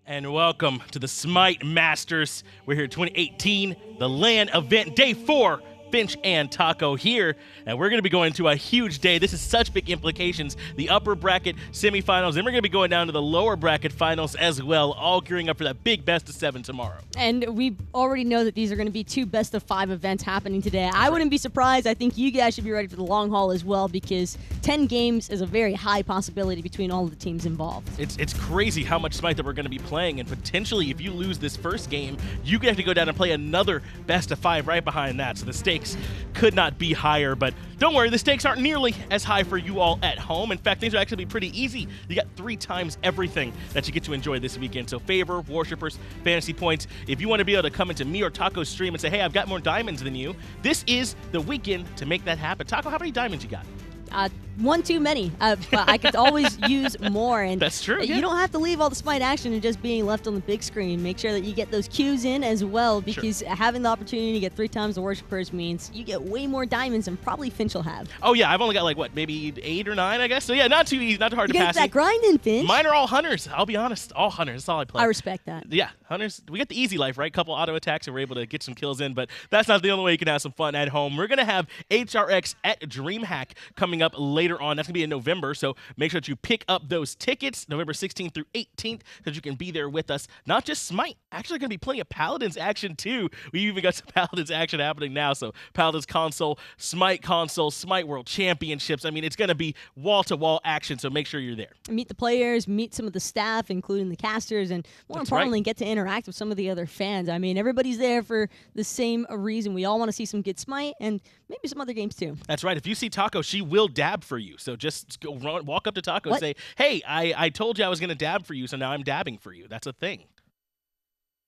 And welcome to the Smite Masters. We're here 2018, the LAN event, day 4. Finch and Taco here, and we're going to be going to a huge day. This is such big implications. The upper bracket semifinals, and we're going to be going down to the lower bracket finals as well, all gearing up for that big best of 7 tomorrow. And we already know that these are going to be 2 best of 5 events happening today. I wouldn't be surprised. I think you guys should be ready for the long haul as well, because 10 games is a very high possibility between all of the teams involved. It's crazy how much Smite that we're going to be playing, and potentially if you lose this first game, you have to go down and play another best of 5 right behind that. So the stakes could not be higher, but don't worry, the stakes aren't nearly as high for you all at home. In fact, things will actually be pretty easy. You got 3 times everything that you get to enjoy this weekend. So favor, worshippers, fantasy points. If you want to be able to come into me or Taco's stream and say, hey, I've got more diamonds than you, this is the weekend to make that happen. Taco, how many diamonds you got? One too many, but I could always use more. And that's true. You don't have to leave all the Smite action and just being left on the big screen. Make sure that you get those Qs in as well, because having the opportunity to get 3 times the worshippers means you get way more diamonds than probably Finch will have. Oh yeah, I've only got like what, maybe 8 or 9, I guess. So yeah, not too easy, not too hard to pass. You get that grind in, Finch. Mine are all hunters. I'll be honest, all hunters. That's all I play. I respect that. Yeah, hunters. We get the easy life, right? Couple auto attacks, and we're able to get some kills in. But that's not the only way you can have some fun at home. We're gonna have HRX at DreamHack coming up later on. That's gonna be in November, so make sure that you pick up those tickets November 16th through 18th, so that you can be there with us. Not just Smite, actually going to be plenty of Paladins action too. We even got some Paladins action happening now, so Paladins console, Smite World Championships. I mean, it's going to be wall-to-wall action, so make sure you're there. Meet the players, meet some of the staff, including the casters, and more importantly, get to interact with some of the other fans. I mean, everybody's there for the same reason. We all want to see some good Smite, and maybe some other games too. That's right. If you see Taco, she will dab for you, so just go walk up to Taco and say, hey, I told you I was going to dab for you, so now I'm dabbing for you. That's a thing.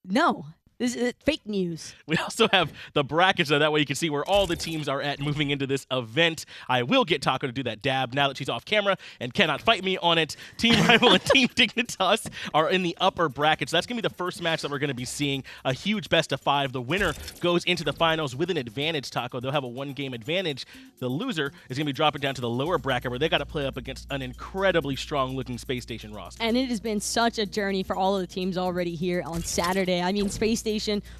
No. This is fake news. We also have the brackets, so that way you can see where all the teams are at moving into this event. I will get Taco to do that dab now that she's off camera and cannot fight me on it. Team Rival and Team Dignitas are in the upper bracket, so that's going to be the first match that we're going to be seeing. A huge best of 5. The winner goes into the finals with an advantage, Taco. They'll have a 1-game advantage. The loser is going to be dropping down to the lower bracket, where they got to play up against an incredibly strong-looking Spacestation roster. And it has been such a journey for all of the teams already here on Saturday. I mean, Spacestation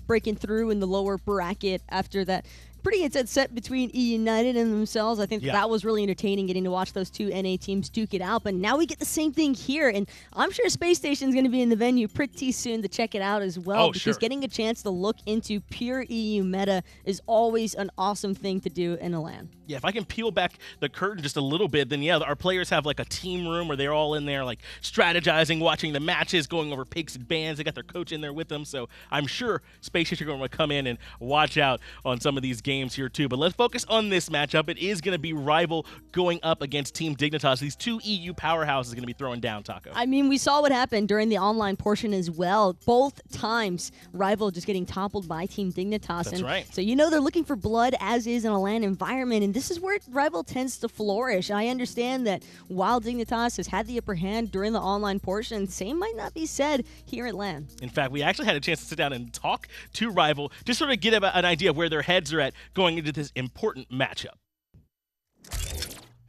breaking through in the lower bracket after that pretty intense set between eUnited and themselves. I think that was really entertaining, getting to watch those 2 NA teams duke it out. But now we get the same thing here, and I'm sure Spacestation's going to be in the venue pretty soon to check it out as well, because getting a chance to look into pure EU meta is always an awesome thing to do in a LAN. Yeah, if I can peel back the curtain just a little bit, then our players have like a team room where they're all in there like strategizing, watching the matches, going over picks and bans. They got their coach in there with them, so I'm sure Spacestation are going to come in and watch out on some of these games here too. But let's focus on this matchup. It is going to be Rival going up against Team Dignitas. These 2 EU powerhouses going to be throwing down, Taco. I mean, we saw what happened during the online portion as well. Both times, Rival just getting toppled by Team Dignitas. That's right. So they're looking for blood, as is in a LAN environment, and this is where Rival tends to flourish. I understand that while Dignitas has had the upper hand during the online portion, same might not be said here at LAN. In fact, we actually had a chance to sit down and talk to Rival, just sort of get an idea of where their heads are at going into this important matchup.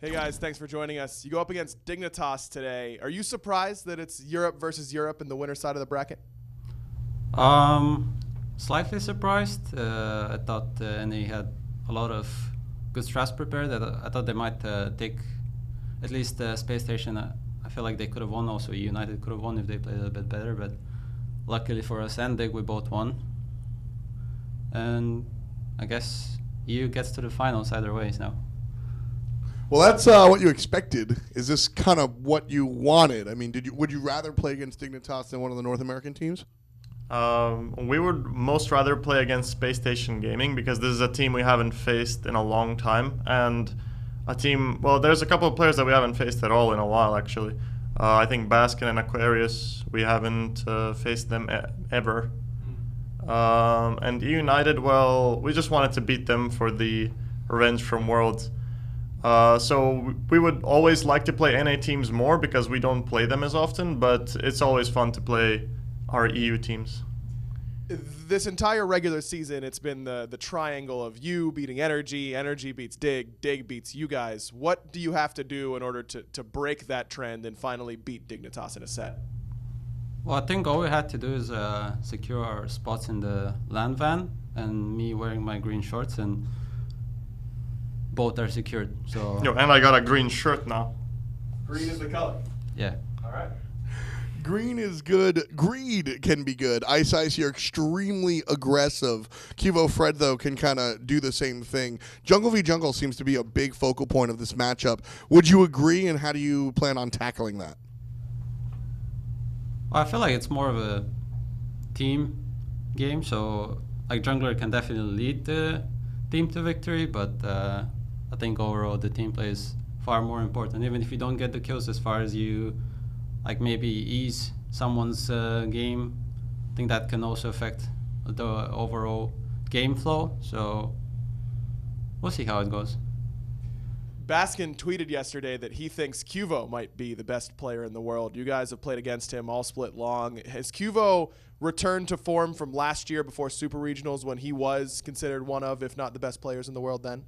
Hey guys, thanks for joining us. You go up against Dignitas today. Are you surprised that it's Europe versus Europe in the winner side of the bracket? Slightly surprised. I thought NA had a lot of good strats prepared. I thought they might take at least Spacestation. I feel like they could have won. Also, eUnited could have won if they played a bit better. But luckily for us and Dig, we both won. And I guess EU gets to the finals either ways now. Well, that's what you expected. Is this kind of what you wanted? I mean, would you rather play against Dignitas than one of the North American teams? We would most rather play against Spacestation Gaming, because this is a team we haven't faced in a long time, and a team, well, there's a couple of players that we haven't faced at all in a while, actually. I think Baskin and Aquarius, we haven't faced them ever. And eUnited, well, we just wanted to beat them for the revenge from Worlds. So we would always like to play NA teams more, because we don't play them as often, but it's always fun to play our EU teams. This entire regular season, it's been the triangle of you beating Energy, Energy beats Dig, Dig beats you guys. What do you have to do in order to break that trend and finally beat Dignitas in a set? Well, I think all we had to do is secure our spots in the land van, and me wearing my green shorts, and both are secured. So. Yo, and I got a green shirt now. Green is the color. Yeah. All right. Green is good. Greed can be good. Ice, you're extremely aggressive. QvoFred, though, can kind of do the same thing. Jungle v Jungle seems to be a big focal point of this matchup. Would you agree, and how do you plan on tackling that? Well, I feel like it's more of a team game, so like jungler can definitely lead the team to victory, but I think overall the team play is far more important. Even if you don't get the kills, as far as you like maybe ease someone's game, I think that can also affect the overall game flow. So we'll see how it goes. Baskin tweeted yesterday that he thinks Qvo might be the best player in the world. You guys have played against him all split long. Has Qvo returned to form from last year before Super Regionals when he was considered one of, if not the best players in the world then?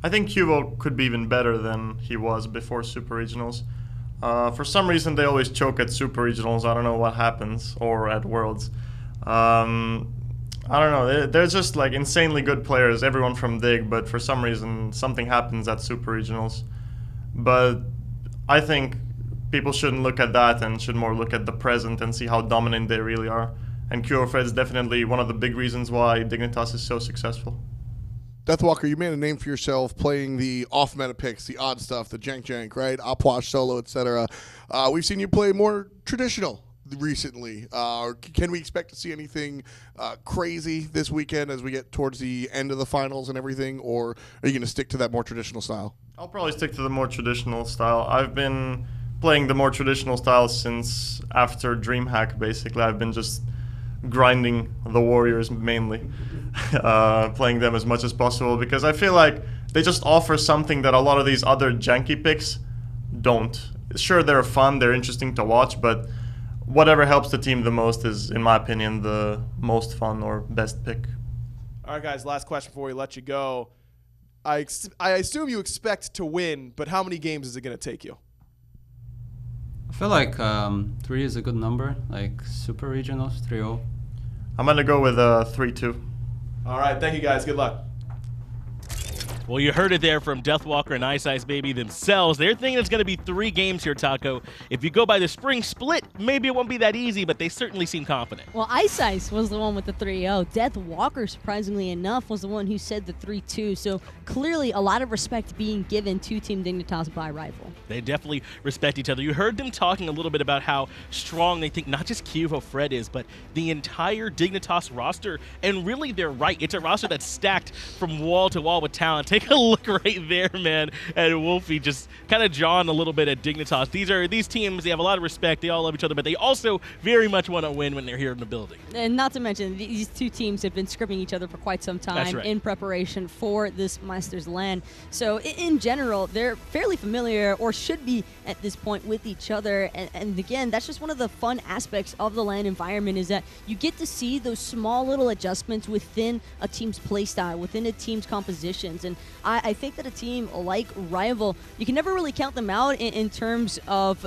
I think Qvo could be even better than he was before Super Regionals. For some reason, they always choke at Super Regionals. I don't know what happens, or at Worlds. I don't know. They're just like insanely good players, everyone from Dig, but for some reason, something happens at Super Regionals. But I think people shouldn't look at that and should more look at the present and see how dominant they really are. And QvoFred is definitely one of the big reasons why Dignitas is so successful. Deathwalker, you made a name for yourself playing the off-meta picks, the odd stuff, the jank, right? Opwash, solo, etc. We've seen you play more traditional recently. Can we expect to see anything crazy this weekend as we get towards the end of the finals and everything, or are you going to stick to that more traditional style? I'll probably stick to the more traditional style. I've been playing the more traditional style since after DreamHack, basically. I've been just grinding the warriors mainly, playing them as much as possible, because I feel like they just offer something that a lot of these other janky picks don't. Sure, they're fun, they're interesting to watch, but whatever helps the team the most is, in my opinion, the most fun or best pick. All right, guys, last question before we let you go. I assume you expect to win, but how many games is it going to take you? I feel like 3 is a good number, like Super Regionals, 3-0. I'm going to go with 3-2. All right, thank you, guys. Good luck. Well, you heard it there from Deathwalker and iceicebaby themselves. They're thinking it's going to be 3 games here, Taco. If you go by the spring split, maybe it won't be that easy, but they certainly seem confident. Well, Ice was the one with the 3-0. Deathwalker, surprisingly enough, was the one who said the 3-2. So clearly a lot of respect being given to Team Dignitas by Rival. They definitely respect each other. You heard them talking a little bit about how strong they think not just QvoFred is, but the entire Dignitas roster. And really, they're right. It's a roster that's stacked from wall to wall with talent. Take a look right there, man, at Wlfy just kind of jawing a little bit at Dignitas. These teams, they have a lot of respect. They all love each other, but they also very much want to win when they're here in the building. And not to mention, these two teams have been scrimming each other for quite some time in preparation for this Masters LAN. So in general, they're fairly familiar, or should be at this point, with each other. And again, that's just one of the fun aspects of the LAN environment, is that you get to see those small little adjustments within a team's playstyle, within a team's compositions. And I think that a team like Rival, you can never really count them out in terms of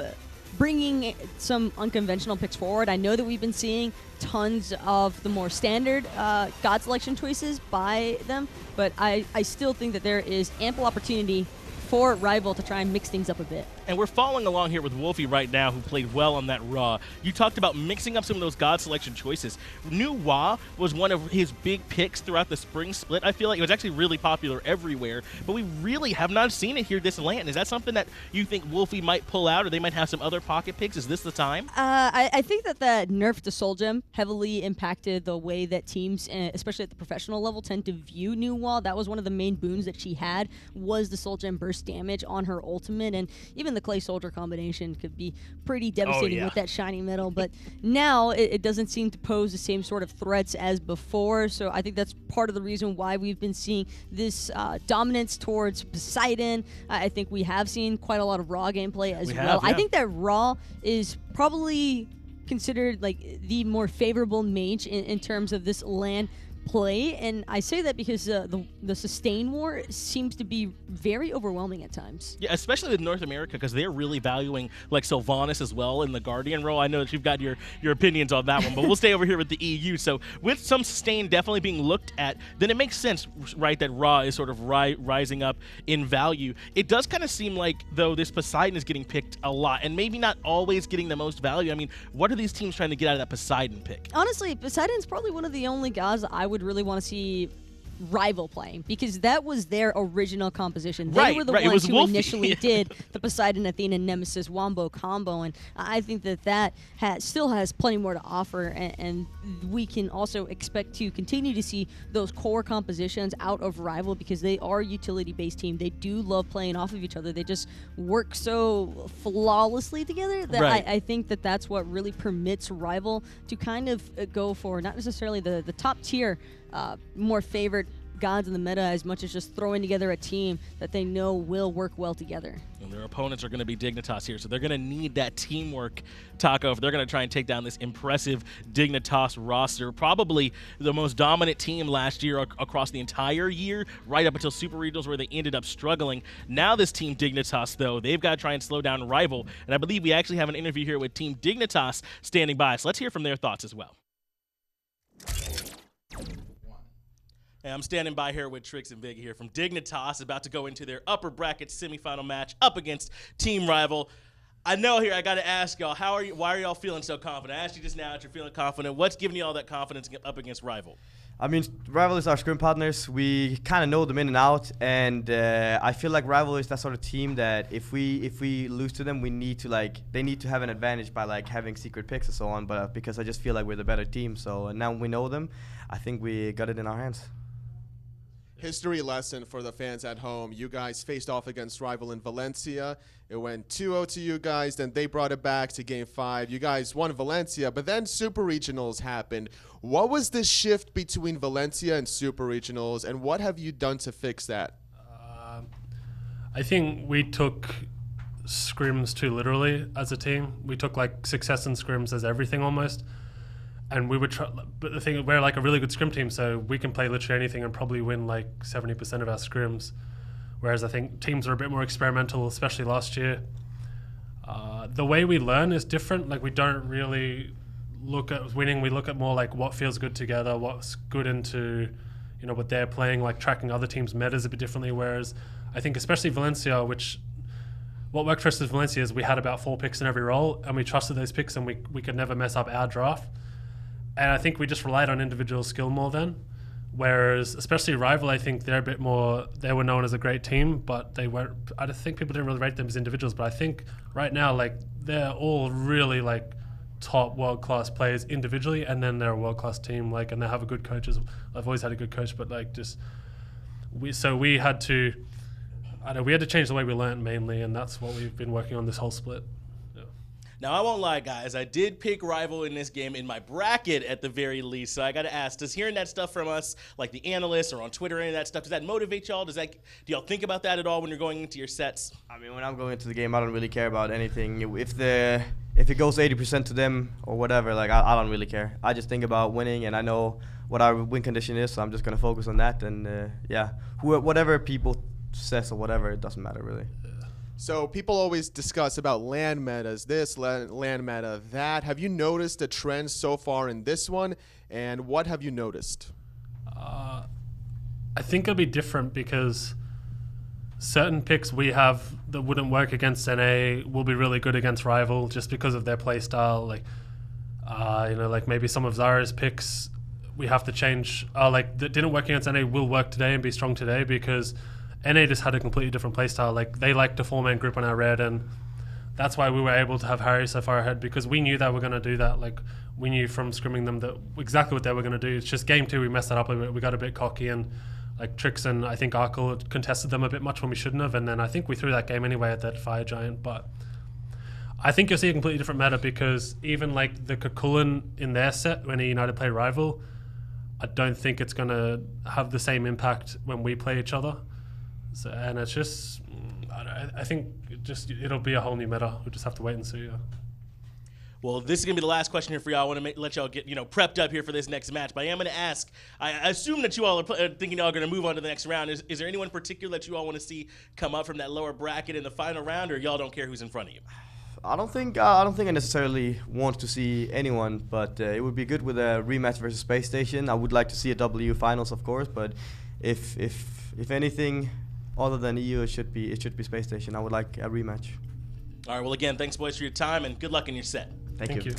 bringing some unconventional picks forward. I know that we've been seeing tons of the more standard God selection choices by them, but I still think that there is ample opportunity for Rival to try and mix things up a bit. And we're following along here with Wlfy right now, who played well on that Raw. You talked about mixing up some of those God selection choices. New Wa was one of his big picks throughout the spring split. I feel like it was actually really popular everywhere, but we really have not seen it here this LAN. Is that something that you think Wlfy might pull out, or they might have some other pocket picks? Is this the time? I think that the nerf to Soul Gem heavily impacted the way that teams, especially at the professional level, tend to view New Wa. That was one of the main boons that she had, was the Soul Gem burst damage on her ultimate, and even the Clay Soldier combination could be pretty devastating with that shiny metal. But now it doesn't seem to pose the same sort of threats as before, so I think that's part of the reason why we've been seeing this dominance towards Poseidon. I think we have seen quite a lot of Raw gameplay as well. I think that Raw is probably considered like the more favorable mage in terms of this LAN play, and I say that because the sustain war seems to be very overwhelming at times. Yeah, especially with North America, because they're really valuing like Sylvanas as well in the Guardian role. I know that you've got your opinions on that one, but we'll stay over here with the EU. So with some sustain definitely being looked at, then it makes sense, right, that Ra is sort of rising up in value. It does kind of seem like, though, this Poseidon is getting picked a lot, and maybe not always getting the most value. I mean, what are these teams trying to get out of that Poseidon pick? Honestly, Poseidon's probably one of the only guys that I would really want to see Rival playing, because that was their original composition. They were the ones who Wlfy. initially did the Poseidon, Athena, Nemesis Wombo combo, and I think that still has plenty more to offer, and we can also expect to continue to see those core compositions out of Rival, because they are a utility-based team. They do love playing off of each other. They just work so flawlessly together that I think that's what really permits Rival to kind of go for not necessarily the top tier, more favored gods in the meta, as much as just throwing together a team that they know will work well together. And their opponents are going to be Dignitas here, so they're going to need that teamwork, Taco, if they're going to try and take down this impressive Dignitas roster. Probably the most dominant team last year across the entire year, right up until Super Regionals, where they ended up struggling. Now this team Dignitas, though, they've got to try and slow down Rival, and I believe we actually have an interview here with Team Dignitas standing by, so let's hear from their thoughts as well. Hey, I'm standing by here with Trix and Big here from Dignitas, about to go into their upper bracket semifinal match up against Team Rival. I know here I got to ask y'all, why are y'all feeling so confident? I asked you just now that you're feeling confident. What's giving you all that confidence up against Rival? I mean, Rival is our scrim partners. We kind of know them in and out, and I feel like Rival is that sort of team that if we lose to them, they need to have an advantage by like having secret picks and so on. But because I just feel like we're the better team, so now we know them, I think we got it in our hands. History lesson for the fans at home. You guys faced off against Rival in Valencia. It went 2-0 to you guys, then they brought it back to Game 5. You guys won Valencia, but then Super Regionals happened. What was the shift between Valencia and Super Regionals, and what have you done to fix that? I think we took scrims too literally as a team. We took like success in scrims as everything almost. And we would try, but the thing, we're like a really good scrim team, so we can play literally anything and probably win like 70% of our scrims. Whereas I think teams are a bit more experimental, especially last year. The way we learn is different. Like we don't really look at winning. We look at more like what feels good together, what's good into, you know, what they're playing, like tracking other teams' metas a bit differently. Whereas I think especially Valencia, what worked for us with Valencia is we had about 4 picks in every role, and we trusted those picks, and we could never mess up our draft. And I think we just relied on individual skill more then. Whereas, especially Rival, I think they're a bit more, they were known as a great team, but they weren't, I think people didn't really rate them as individuals. But I think right now, like, they're all really, like, top world-class players individually, and then they're a world-class team, like, and they have a good coach. I've always had a good coach, but, like, we had to change the way we learned mainly, and that's what we've been working on this whole split. Now, I won't lie, guys. I did pick Rival in this game in my bracket at the very least. So I got to ask, does hearing that stuff from us, like the analysts or on Twitter, any of that stuff, does that motivate y'all? Do y'all think about that at all when you're going into your sets? I mean, when I'm going into the game, I don't really care about anything. If it goes 80% to them or whatever, like I don't really care. I just think about winning, and I know what our win condition is, so I'm just going to focus on that. And whatever people says or whatever, it doesn't matter really. So people always discuss about land metas, this, land meta, that. Have you noticed a trend so far in this one, and what have you noticed? I think it'll be different because certain picks we have that wouldn't work against NA will be really good against Rival just because of their play style. Like, like maybe some of Zyrhoes picks we have to change, that didn't work against NA will work today and be strong today because NA just had a completely different playstyle. Like they liked a 4-man group on our red, and that's why we were able to have hi-rez so far ahead, because we knew they were going to do that. Like we knew from scrimming them that exactly what they were going to do. It's just game 2 we messed that up a bit. We got a bit cocky, and like Trix and I think Arkkyl contested them a bit much when we shouldn't have, and then I think we threw that game anyway at that fire giant. But I think you'll see a completely different meta, because even like the Kukulkan in their set when eUnited play Rival, I don't think it's going to have the same impact when we play each other. So, and it's just, I think it'll be a whole new meta. We'll just have to wait and see. Yeah. Well, this is going to be the last question here for y'all. I want to let y'all get, prepped up here for this next match. But I am going to ask, I assume that you all are thinking y'all are going to move on to the next round. Is there anyone in particular that you all want to see come up from that lower bracket in the final round, or y'all don't care who's in front of you? I don't think I necessarily want to see anyone, but it would be good with a rematch versus Spacestation. I would like to see a W finals, of course, but if anything other than EU, it should be Spacestation. I would like a rematch. All right. Well, again, thanks, boys, for your time, and good luck in your set. Thank you.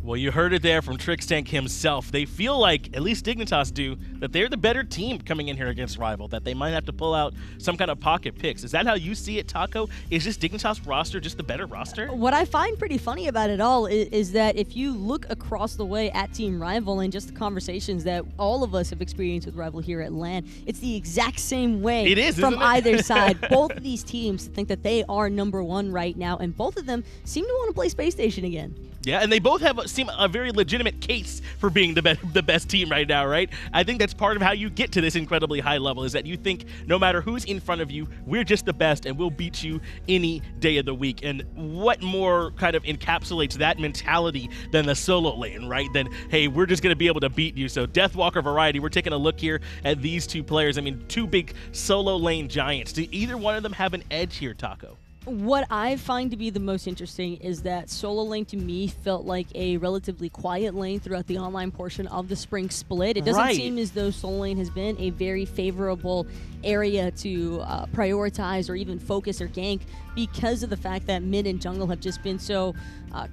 Well, you heard it there from Trixtank himself. They feel like, at least Dignitas do, that they're the better team coming in here against Rival, that they might have to pull out some kind of pocket picks. Is that how you see it, Taco? Is this Dignitas roster just the better roster? What I find pretty funny about it all is that if you look across the way at Team Rival and just the conversations that all of us have experienced with Rival here at LAN, it's the exact same way it is, from isn't it? either side. Both of these teams think that they are #1 right now, and both of them seem to want to play Spacestation again. Yeah, and they both seem a very legitimate case for being the best team right now, right? I think that's part of how you get to this incredibly high level, is that you think no matter who's in front of you, we're just the best and we'll beat you any day of the week. And what more kind of encapsulates that mentality than the solo lane, right? Then, hey, we're just going to be able to beat you. So Deathwalker Variety, we're taking a look here at these two players. I mean, two big solo lane giants. Do either one of them have an edge here, Taco? What I find to be the most interesting is that solo lane to me felt like a relatively quiet lane throughout the online portion of the spring split. It doesn't seem as though solo lane has been a very favorable area to prioritize or even focus or gank because of the fact that mid and jungle have just been so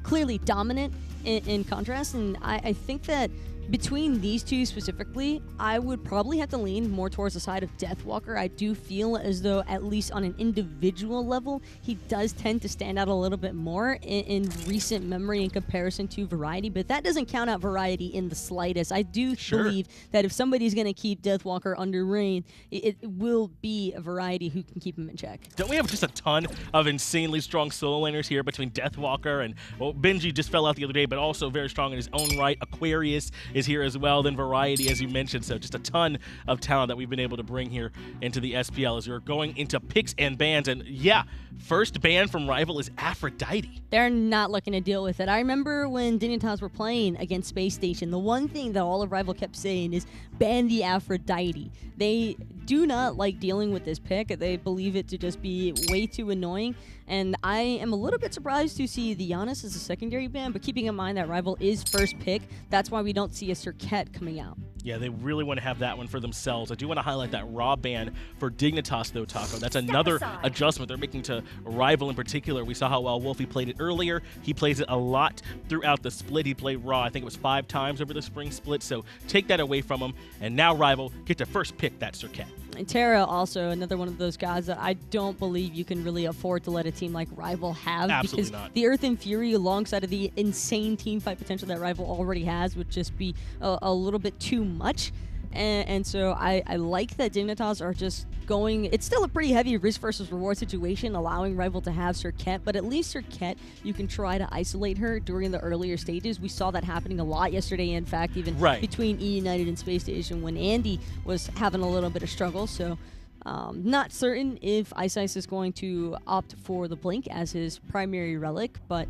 clearly dominant in contrast. And I think that between these two specifically, I would probably have to lean more towards the side of Deathwalker. I do feel as though, at least on an individual level, he does tend to stand out a little bit more in recent memory in comparison to Variety, but that doesn't count out Variety in the slightest. I do believe that if somebody's going to keep Deathwalker under rein, it will be a Variety who can keep him in check. Don't we have just a ton of insanely strong solo laners here between Deathwalker and, well, Benji just fell out the other day, but also very strong in his own right. Aquarius is here as well, then Variety, as you mentioned. So just a ton of talent that we've been able to bring here into the SPL as we're going into picks and bans. And yeah, first ban from Rival is Aphrodite. They're not looking to deal with it. I remember when Dignitas were playing against Spacestation, the one thing that all of Rival kept saying is ban the Aphrodite. They do not like dealing with this pick. They believe it to just be way too annoying. And I am a little bit surprised to see the Giannis as a secondary ban, but keeping in mind that Rival is first pick, that's why we don't see a Serqet coming out. Yeah, they really want to have that one for themselves. I do want to highlight that raw ban for Dignitas, though, Taco. That's another adjustment they're making to Rival in particular. We saw how well Wlfy played it earlier. He plays it a lot throughout the split. He played raw, I think it was 5 times over the spring split, so take that away from him. And now Rival get to first pick that Serqet. And Terra also another one of those guys that I don't believe you can really afford to let a team like Rival have. Absolutely because not. the Earth and Fury alongside of the insane team fight potential that Rival already has would just be a little bit too much. And so I like that Dignitas are just going. It's still a pretty heavy risk versus reward situation, allowing Rival to have Serqet, but at least Serqet, you can try to isolate her during the earlier stages. We saw that happening a lot yesterday, in fact, even between eUnited and Spacestation when Andy was having a little bit of struggle. So not certain if Ice is going to opt for the Blink as his primary relic, but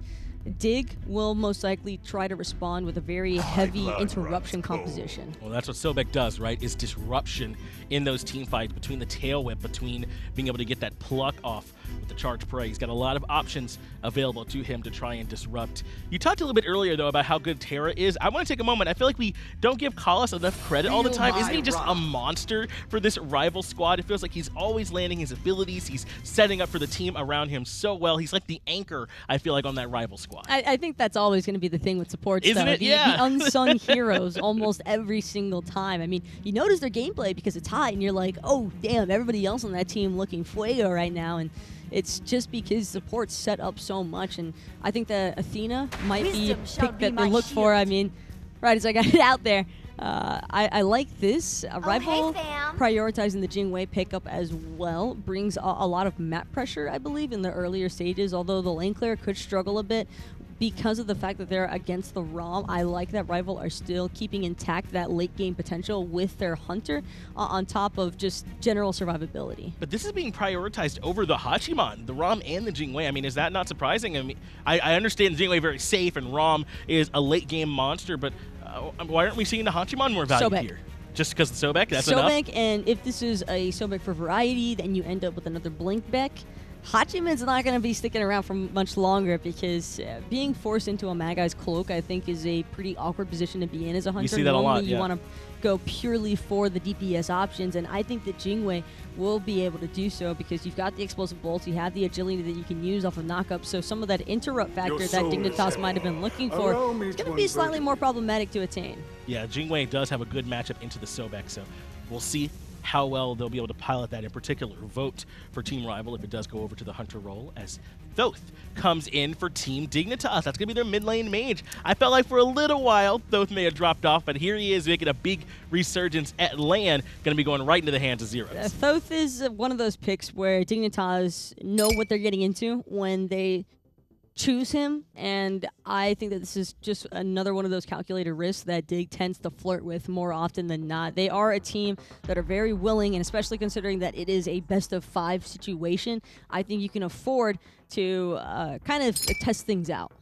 Dig will most likely try to respond with a very heavy interruption composition. Well, that's what Sobek does, right? Is disruption in those team fights, between the tail whip, between being able to get that pluck off with the charge prey. He's got a lot of options available to him to try and disrupt. You talked a little bit earlier, though, about how good Terra is. I want to take a moment. I feel like we don't give Collis enough credit all the time. Isn't he just a monster for this Rival squad? It feels like he's always landing his abilities. He's setting up for the team around him so well. He's like the anchor, I feel like, on that Rival squad. I think that's always going to be the thing with supports, Isn't though. it? The unsung heroes almost every single time. I mean, you notice their gameplay because it's hot, and you're like, oh, damn, everybody else on that team looking fuego right now. And it's just because supports set up so much. And I think that Athena might be pick that they look for. I mean, right as I got it out there. I like this. Rival prioritizing the Jing Wei pickup as well brings a lot of map pressure, I believe, in the earlier stages, although the lane clear could struggle a bit. because of the fact that they're against the ROM, I like that Rival are still keeping intact that late game potential with their Hunter on top of just general survivability. But this is being prioritized over the Hachiman, the ROM and the Jing Wei. I mean, is that not surprising? I mean, I understand the Jing Wei very safe and ROM is a late game monster, but why aren't we seeing the Hachiman more valued Sobek. here? Just because the Sobek? That's Sobek, enough? and if this is a Sobek for variety, then you end up with another Blink Beck. Hachiman's not going to be sticking around for much longer because being forced into a Magai's Cloak, I think, is a pretty awkward position to be in as a Hunter. You see that a lot, You want to go purely for the DPS options, and I think that Jing Wei will be able to do so because you've got the explosive bolts, you have the agility that you can use off of knockup, so some of that interrupt factor that Dignitas might have been looking for is going to be slightly more problematic to attain. Yeah, Jing Wei does have a good matchup into the Sobek, so we'll see how well they'll be able to pilot that in particular. Vote for Team Rival if it does go over to the Hunter role as Thoth comes in for Team Dignitas. That's going to be their mid lane mage. I felt like for a little while Thoth may have dropped off, but here he is making a big resurgence at LAN. Going to be going right into the hands of Zyrhoes. Thoth is one of those picks where Dignitas know what they're getting into when they choose him, and I think that this is just another one of those calculated risks that Dig tends to flirt with more often than not. They are a team that are very willing, and especially considering that it is a best-of-5 situation, I think you can afford to kind of test things out.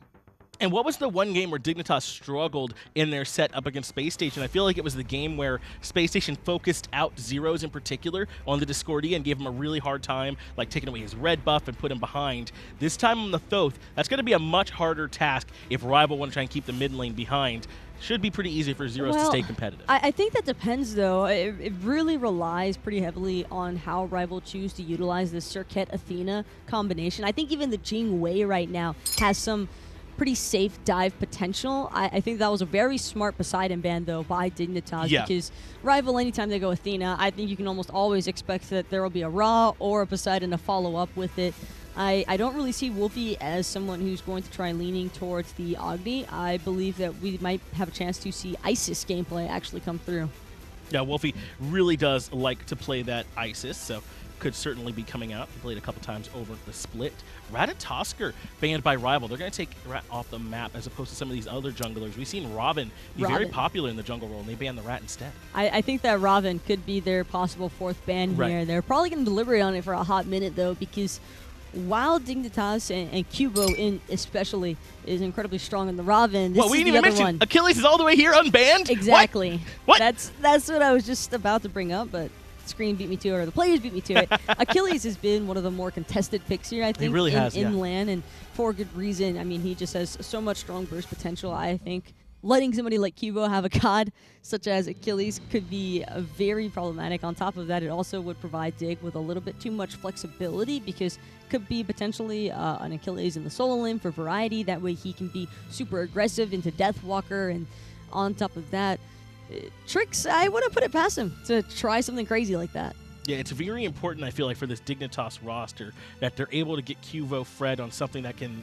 And what was the one game where Dignitas struggled in their set up against Spacestation? I feel like it was the game where Spacestation focused out Zyrhoes in particular on the Discordia and gave him a really hard time, like taking away his red buff and put him behind. This time on the Thoth, that's going to be a much harder task if Rival want to try and keep the mid lane behind. Should be pretty easy for Zyrhoes to stay competitive. I think that depends, though. It really relies pretty heavily on how Rival choose to utilize the Serqet Athena combination. I think even the Jing Wei right now has some pretty safe dive potential. I think that was a very smart Poseidon ban, though, by Dignitas, because Rival, anytime they go Athena, I think you can almost always expect that there will be a Ra or a Poseidon to follow up with it. I don't really see Wlfy as someone who's going to try leaning towards the Agni. I believe that we might have a chance to see Isis gameplay actually come through. Yeah, Wlfy really does like to play that Isis, so could certainly be coming out. He played a couple times over the split. Ratatosker banned by Rival. They're going to take Rat off the map as opposed to some of these other junglers. We've seen Robin be very popular in the jungle role, and they banned the Rat instead. I think that Robin could be their possible fourth ban here. They're probably going to deliberate on it for a hot minute, though, because while Dignitas and Kubo especially is incredibly strong in the Robin, this we is didn't the even other mention one. Achilles is all the way here unbanned? Exactly. What? That's what I was just about to bring up, but screen beat me to it, or the players beat me to it. Achilles has been one of the more contested picks here, I think, in LAN, and for good reason. I mean, he just has so much strong burst potential. I think letting somebody like Kubo have a god such as Achilles could be very problematic. On top of that, it also would provide Dig with a little bit too much flexibility because could be potentially an Achilles in the solo lane for variety. That way he can be super aggressive into Deathwalker, and on top of that, Trix, I wouldn't put it past him to try something crazy like that. Yeah, it's very important, I feel like, for this Dignitas roster that they're able to get QvoFred on something that can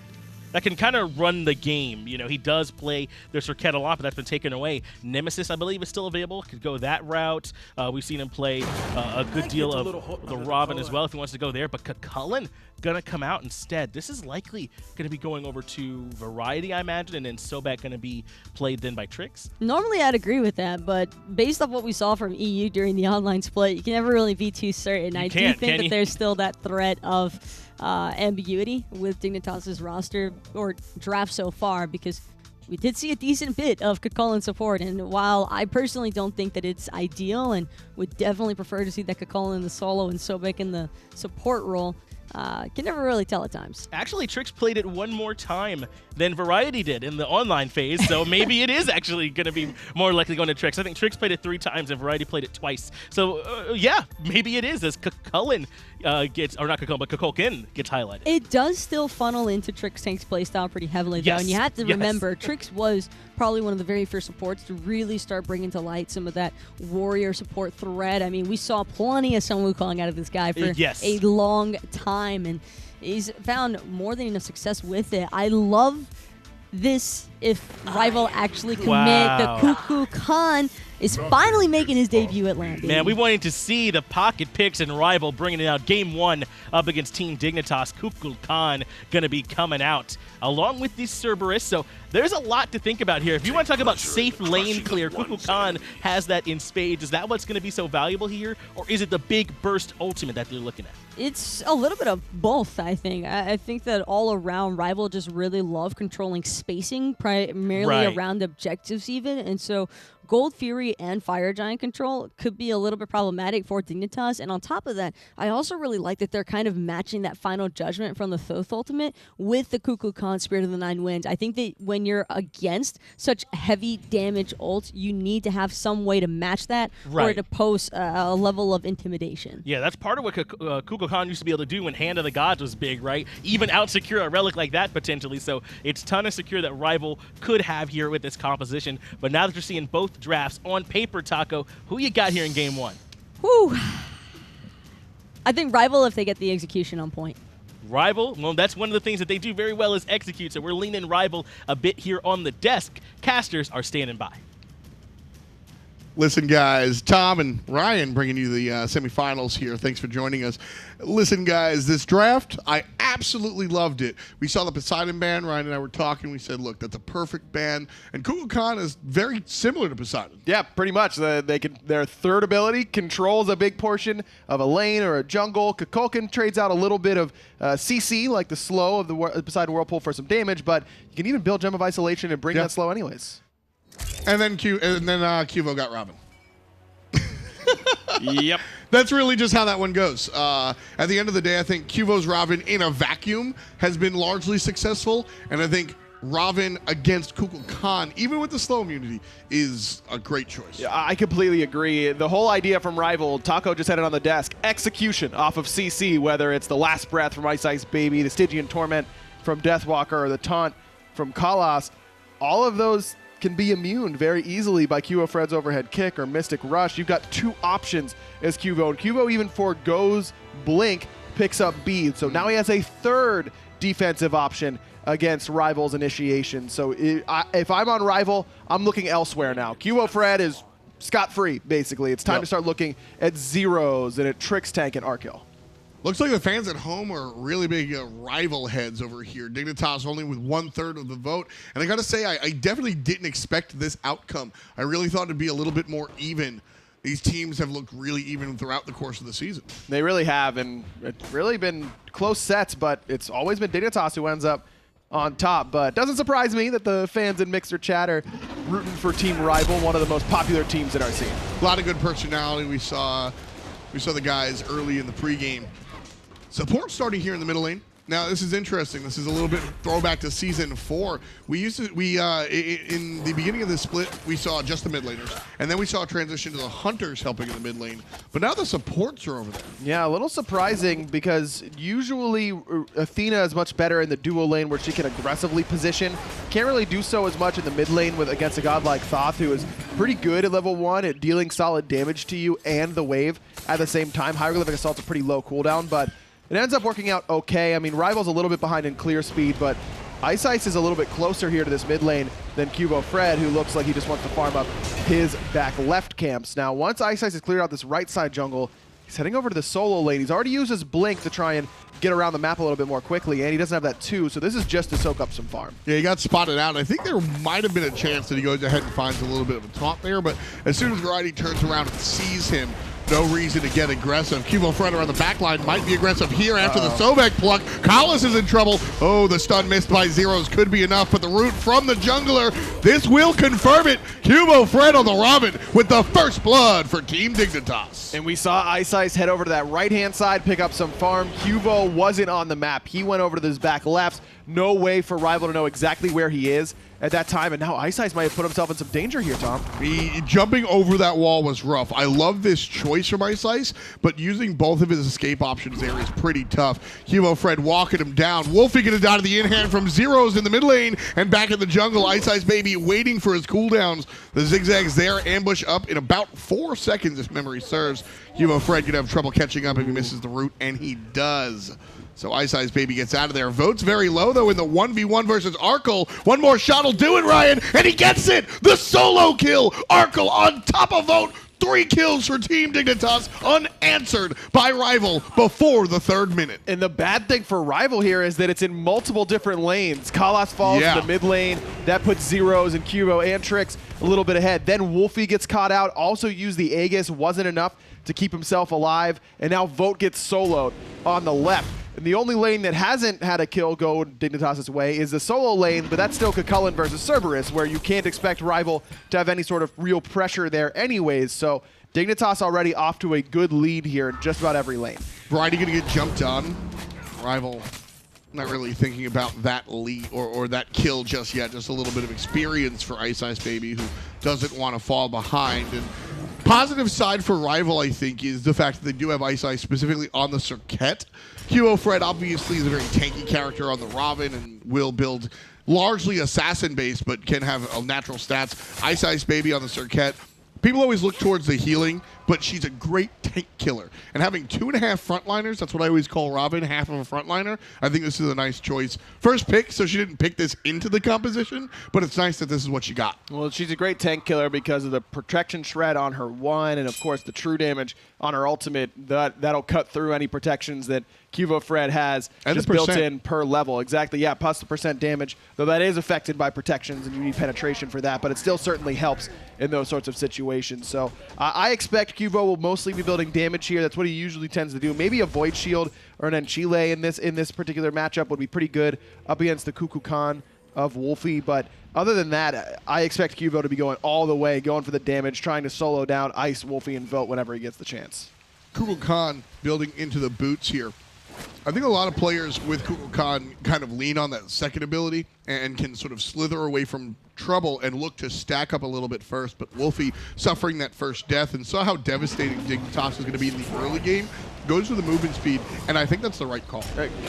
kind of run the game. You know, he does play the Serqet a lot, but that's been taken away. Nemesis, I believe, is still available. Could go that route. We've seen him play a good deal of the Robin as well if he wants to go there. But Kukulkan going to come out instead. This is likely going to be going over to Variety, I imagine, and then Sobek going to be played then by Trix. Normally, I'd agree with that, but based off what we saw from EU during the online split, you can never really be too certain. I do think that there's still that threat of ambiguity with Dignitas' roster or draft so far, because we did see a decent bit of Kukulkan support, and while I personally don't think that it's ideal and would definitely prefer to see that Kukulkan in the solo and Sobek in the support role, can never really tell at times. Actually, Trix played it one more time than Variety did in the online phase, so maybe it is actually going to be more likely going to Trix. I think Trix played it 3 times and Variety played it twice. So, yeah, maybe it is as Kukulkan gets, or not Kukulkan, but Kukulkan gets highlighted. It does still funnel into Trixtank's playstyle pretty heavily, though, and you have to remember, Trix was probably one of the very first supports to really start bringing to light some of that warrior support thread. I mean, we saw plenty of Sun Wukong out of this guy for a long time, and he's found more than enough success with it. I love this if Rival actually commit the Kukulkan is finally making his debut at LAN. Man, we wanted to see the pocket picks and Rival bringing it out. Game 1 up against Team Dignitas. Kukulkan going to be coming out along with the Cerberus. So there's a lot to think about here. If you want to talk about safe lane clear, Kukulkan has that in spades. Is that what's going to be so valuable here? Or is it the big burst ultimate that they're looking at? It's a little bit of both, I think. I think that all around, Rival just really love controlling spacing, primarily around objectives even. And so Gold Fury and Fire Giant control could be a little bit problematic for Dignitas. And on top of that, I also really like that they're kind of matching that final judgment from the Thoth ultimate with the Kukulkan Spirit of the Nine Winds. I think that when you're against such heavy damage ults, you need to have some way to match that or to post a level of intimidation. Yeah, that's part of what Kukulkan used to be able to do when Hand of the Gods was big, right? Even out-secure a relic like that potentially. So it's ton of secure that Rival could have here with this composition. But now that you're seeing both drafts on paper, Taco, who you got here in Game 1? Whew. I think Rival if they get the execution on point. Rival, well, that's one of the things that they do very well is execute, so we're leaning Rival a bit here on the desk. Casters are standing by. Listen, guys, Tom and Ryan bringing you the semifinals here. Thanks for joining us. Listen, guys, this draft, I absolutely loved it. We saw the Poseidon ban. Ryan and I were talking. We said, look, that's a perfect ban. And Kukulkan is very similar to Poseidon. Yeah, pretty much. Their third ability controls a big portion of a lane or a jungle. Kukulkan trades out a little bit of CC, like the slow of the Poseidon Whirlpool, for some damage, but you can even build Gem of Isolation and bring that slow anyways. And then Qvo got Robin. Yep. That's really just how that one goes. At the end of the day, I think Qvo's Robin in a vacuum has been largely successful, and I think Robin against Kukulkan, even with the slow immunity, is a great choice. Yeah, I completely agree. The whole idea from Rival, Taco just had it on the desk, execution off of CC, whether it's the Last Breath from iceicebaby, the Stygian Torment from Deathwalker, or the Taunt from Kalas, all of those can be immune very easily by QvoFred's overhead kick or Mystic Rush. You've got two options as Qvo, and Qvo even forgoes Blink, picks up Bead. So now he has a third defensive option against Rival's initiation. So if I'm on Rival, I'm looking elsewhere now. QvoFred is scot-free, basically. It's time to start looking at Zyrhoes and at Trixtank and Arkkyl. Looks like the fans at home are really big Rival heads over here. Dignitas only with 1/3 of the vote. And I got to say, I definitely didn't expect this outcome. I really thought it'd be a little bit more even. These teams have looked really even throughout the course of the season. They really have, and it's really been close sets, but it's always been Dignitas who ends up on top. But it doesn't surprise me that the fans in Mixer chat are rooting for Team Rival, one of the most popular teams in our scene. A lot of good personality. We saw the guys early in the pregame. Support starting here in the middle lane. Now this is interesting. This is a little bit throwback to Season 4. In the beginning of this split, we saw just the mid laners, and then we saw a transition to the Hunters helping in the mid lane. But now the supports are over there. Yeah, a little surprising because usually Athena is much better in the duo lane where she can aggressively position. Can't really do so as much in the mid lane against a god like Thoth, who is pretty good at level 1 at dealing solid damage to you and the wave at the same time. Hieroglyphic Assault's a pretty low cooldown, but it ends up working out okay. I mean, Rival's a little bit behind in clear speed, but Ice is a little bit closer here to this mid lane than QvoFred, who looks like he just wants to farm up his back left camps. Now, once Ice has cleared out this right side jungle, he's heading over to the solo lane. He's already used his blink to try and get around the map a little bit more quickly, and he doesn't have that too, so this is just to soak up some farm. Yeah, he got spotted out. I think there might have been a chance that he goes ahead and finds a little bit of a taunt there, but as soon as Variety turns around and sees him, no reason to get aggressive. QvoFred around the backline might be aggressive here after the Sobek pluck. Kalas is in trouble. Oh, the stun missed by Zyrhoes could be enough, but the root from the jungler, this will confirm it. QvoFred on the Robin with the first blood for Team Dignitas. And we saw Ice head over to that right-hand side, pick up some farm. Qvo wasn't on the map. He went over to this back left. No way for Rival to know exactly where he is at that time, and now Ice might have put himself in some danger here, Tom. Jumping over that wall was rough. I love this choice from Ice, but using both of his escape options there is pretty tough. QvoFred walking him down. Wlfy gonna die to the in-hand from Zyrhoes in the mid lane, and back in the jungle, iceicebaby waiting for his cooldowns. The zigzags there, ambush up in about 4 seconds if memory serves. QvoFred could have trouble catching up if he misses the root, and he does. So iceicebaby gets out of there. Vote's very low, though, in the 1v1 versus Arkkyl. One more shot will do it, Ryan, and he gets it! The solo kill! Arkkyl on top of Vote. 3 kills for Team Dignitas, unanswered by Rival before the 3rd minute. And the bad thing for Rival here is that it's in multiple different lanes. Kalas falls in the mid lane. That puts Zyrhoes and Kuvo and Trix a little bit ahead. Then Wlfy gets caught out, also used the Aegis, wasn't enough to keep himself alive. And now Vote gets soloed on the left. And the only lane that hasn't had a kill go Dignitas' way is the solo lane, but that's still Kukulkan versus Cerberus, where you can't expect Rival to have any sort of real pressure there anyways. So Dignitas already off to a good lead here in just about every lane. Variety gonna get jumped on. Rival not really thinking about that lead or that kill just yet. Just a little bit of experience for iceicebaby, who doesn't want to fall behind. And positive side for Rival, I think, is the fact that they do have Ice specifically on the Serqet. QvoFred obviously is a very tanky character on the Ravana and will build largely assassin-based, but can have natural stats. iceicebaby on the Serqet. People always look towards the healing, but she's a great tank killer. And having 2.5 frontliners, that's what I always call Ravana, half of a frontliner. I think this is a nice choice. First pick, so she didn't pick this into the composition, but it's nice that this is what she got. Well, she's a great tank killer because of the protection shred on her 1, and of course the true damage on her ultimate. That'll cut through any protections that QvoFred has and just built in per level. Exactly, yeah, plus the percent damage, though that is affected by protections and you need penetration for that, but it still certainly helps in those sorts of situations. So I expect Kuvo will mostly be building damage here. That's what he usually tends to do. Maybe a Void Shield or an Enchile in this particular matchup would be pretty good up against the Kukulkan of Wlfy, but other than that, I expect Kuvo to be going all the way, going for the damage, trying to solo down Ice, Wlfy, and Vote whenever he gets the chance. Kukulkan building into the boots here. I think a lot of players with Kukulkan kind of lean on that second ability and can sort of slither away from trouble and look to stack up a little bit first, but Wlfy suffering that first death and saw how devastating Dignitas is going to be in the early game, goes for the movement speed, and I think that's the right call.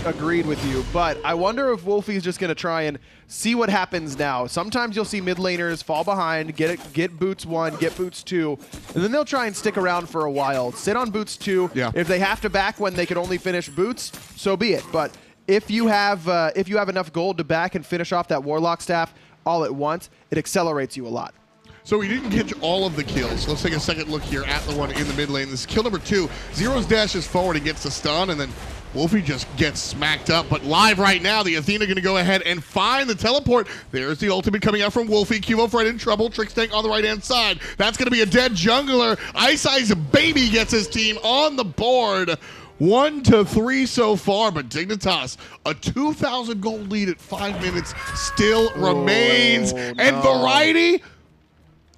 Agreed with you, but I wonder if Wlfy is just going to try and see what happens now. Sometimes you'll see mid laners fall behind, get boots 1, get boots 2, and then they'll try and stick around for a while. Sit on boots 2. Yeah. If they have to back when they can only finish boots, so be it. But if you have enough gold to back and finish off that Warlock staff all at once, it accelerates you a lot. So we didn't catch all of the kills. Let's take a second look here at the one in the mid lane. This is kill number 2. Zyrhoes dashes forward and gets the stun, and then Wlfy just gets smacked up. But live right now, the Athena going to go ahead and find the teleport. There's the ultimate coming out from Wlfy. QvoFred in trouble. Trixtank on the right-hand side. That's going to be a dead jungler. iceicebaby gets his team on the board. 1-3 so far, but Dignitas, a 2,000 gold lead at 5 minutes still remains. And Variety,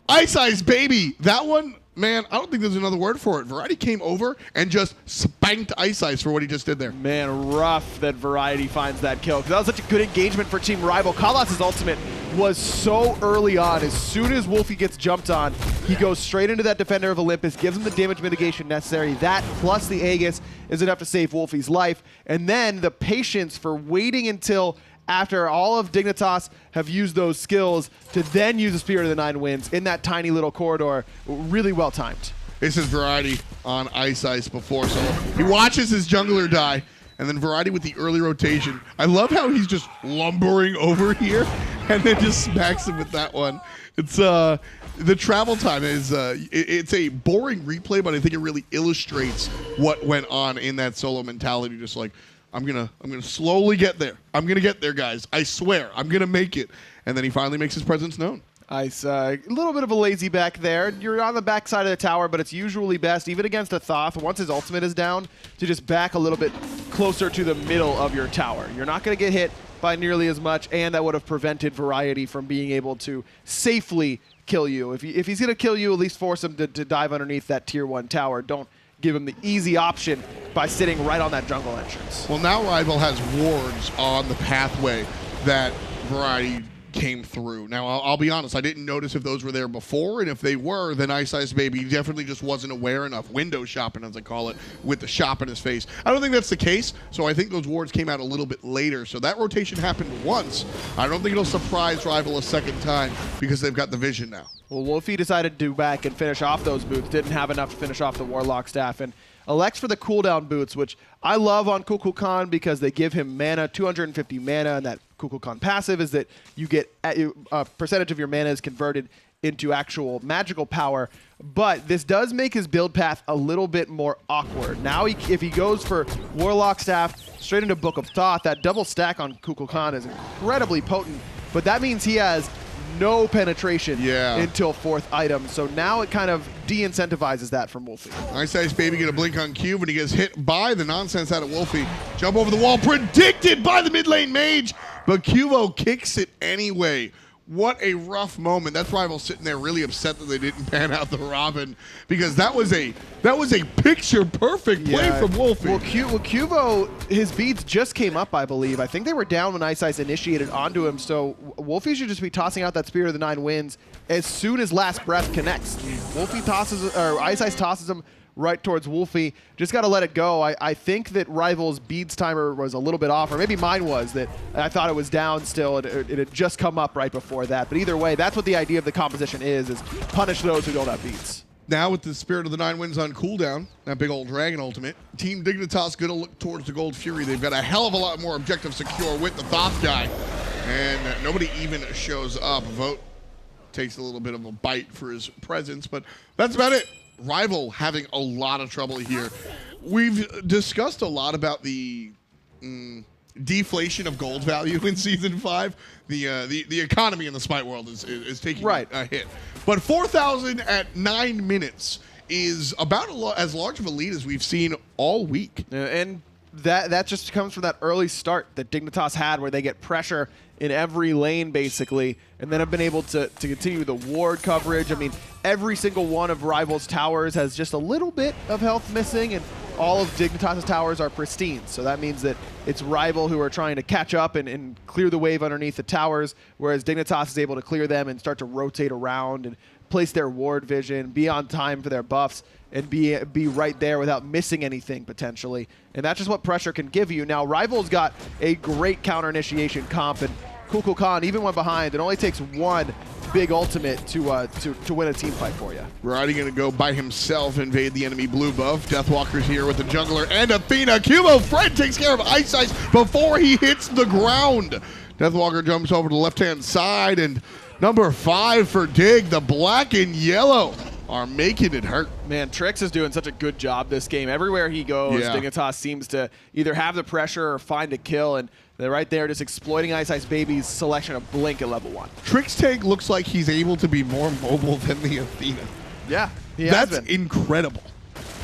iceicebaby, that one, man, I don't think there's another word for it. Variety came over and just spanked Iceice for what he just did there. Man, rough that Variety finds that kill, because that was such a good engagement for Team Rival. Kalas' ultimate was so early on. As soon as Wlfy gets jumped on, he goes straight into that Defender of Olympus, gives him the damage mitigation necessary. That plus the Aegis is enough to save Wlfy's life. And then the patience for waiting until after all of Dignitas have used those skills to then use the Spirit of the Nine Winds in that tiny little corridor, really well timed. This is Variety on Iceice before, so he watches his jungler die, and then Variety with the early rotation. I love how he's just lumbering over here, and then just smacks him with that one. It's the travel time is it's a boring replay, but I think it really illustrates what went on in that solo mentality. Just like, I'm gonna slowly get there. I'm gonna get there, guys. I swear, I'm gonna make it. And then he finally makes his presence known. Ice, a little bit of a lazy back there. You're on the back side of the tower, but it's usually best, even against a Thoth, once his ultimate is down, to just back a little bit closer to the middle of your tower. You're not going to get hit by nearly as much, and that would have prevented Variety from being able to safely kill you. If he's going to kill you, at least force him to dive underneath that tier 1 tower. Don't give him the easy option by sitting right on that jungle entrance. Well, now Rival has wards on the pathway that Variety came through. Now, I'll be honest, I didn't notice if those were there before, and if they were, then iceicebaby definitely just wasn't aware enough, window shopping as I call it, with the shop in his face. I don't think that's the case, so I think those wards came out a little bit later, so that rotation happened once. I don't think it'll surprise Rival a second time because they've got the vision now. Well, Wlfy decided to do back and finish off those boots, didn't have enough to finish off the Warlock staff, and elects for the cooldown boots, which I love on Kukulkan because they give him mana, 250 mana, and that Kukulkan passive is that you get a percentage of your mana is converted into actual magical power. But this does make his build path a little bit more awkward. Now, if he goes for Warlock Staff straight into Book of Thoth, that double stack on Kukulkan is incredibly potent, but that means he has no penetration until 4th item. So now it kind of de-incentivizes that from Wlfy. iceicebaby get a blink on Q when he gets hit by the nonsense out of Wlfy. Jump over the wall, predicted by the mid lane mage, but Qvo kicks it anyway. What a rough moment. That's Rival sitting there really upset that they didn't pan out the Robin, because that was a picture perfect play from Wlfy. Well, Qvo, his beads just came up, I believe. I think they were down when Ice initiated onto him, so Wlfy should just be tossing out that Spirit of the Nine Winds as soon as Last Breath connects. Wlfy tosses, or Ice tosses him right towards Wlfy. Just got to let it go. I think that Rival's beads timer was a little bit off, or maybe mine was, that I thought it was down still. It had just come up right before that. But either way, that's what the idea of the composition is punish those who don't have beads. Now with the Spirit of the Nine Winds on cooldown, that big old dragon ultimate, Team Dignitas going to look towards the Gold Fury. They've got a hell of a lot more objective secure with the Thoth guy. And nobody even shows up. Vote takes a little bit of a bite for his presence, but that's about it. Rival having a lot of trouble here. We've discussed a lot about the deflation of gold value in Season 5. The economy in the Smite world is taking a hit. But 4,000 at 9 minutes is about as large of a lead as we've seen all week. And that just comes from that early start that Dignitas had, where they get pressure in every lane, basically, and then have been able to continue the ward coverage. I mean, every single one of Rival's towers has just a little bit of health missing, and all of Dignitas' towers are pristine. So that means that it's Rival who are trying to catch up and clear the wave underneath the towers, whereas Dignitas is able to clear them and start to rotate around and place their ward vision, be on time for their buffs, and be right there without missing anything, potentially. And that's just what pressure can give you. Now, Rival's got a great counter-initiation comp, and Kukulkan even went behind. It only takes one big ultimate to win a team fight for you. Roddy going to go by himself, invade the enemy blue buff. Deathwalker's here with the jungler and Athena. QvoFred takes care of Ice before he hits the ground. Deathwalker jumps over to the left-hand side, and number 5 for Dig, the black and yellow are making it hurt. Man, Trix is doing such a good job this game. Everywhere he goes, Dignitas seems to either have the pressure or find a kill, and they're right there just exploiting iceicebaby's selection of Blink at level 1. Trixtank looks like he's able to be more mobile than the Athena. Yeah, he has been. That's incredible.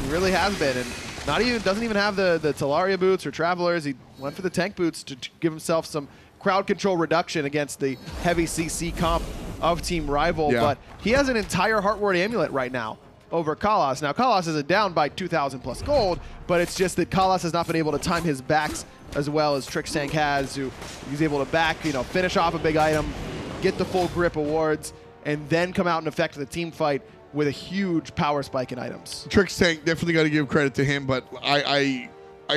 He really has been, and doesn't even have the Talaria boots or Travelers. He went for the tank boots to give himself some crowd control reduction against the heavy CC comp of Team Rival, but he has an entire Heartward Amulet right now over Kalas. Now, Kalas isn't down by 2,000 plus gold, but it's just that Kalas has not been able to time his backs as well as Trixtank has, who he's able to back, finish off a big item, get the full grip awards, and then come out and affect the team fight with a huge power spike in items. Trixtank, definitely got to give credit to him, but I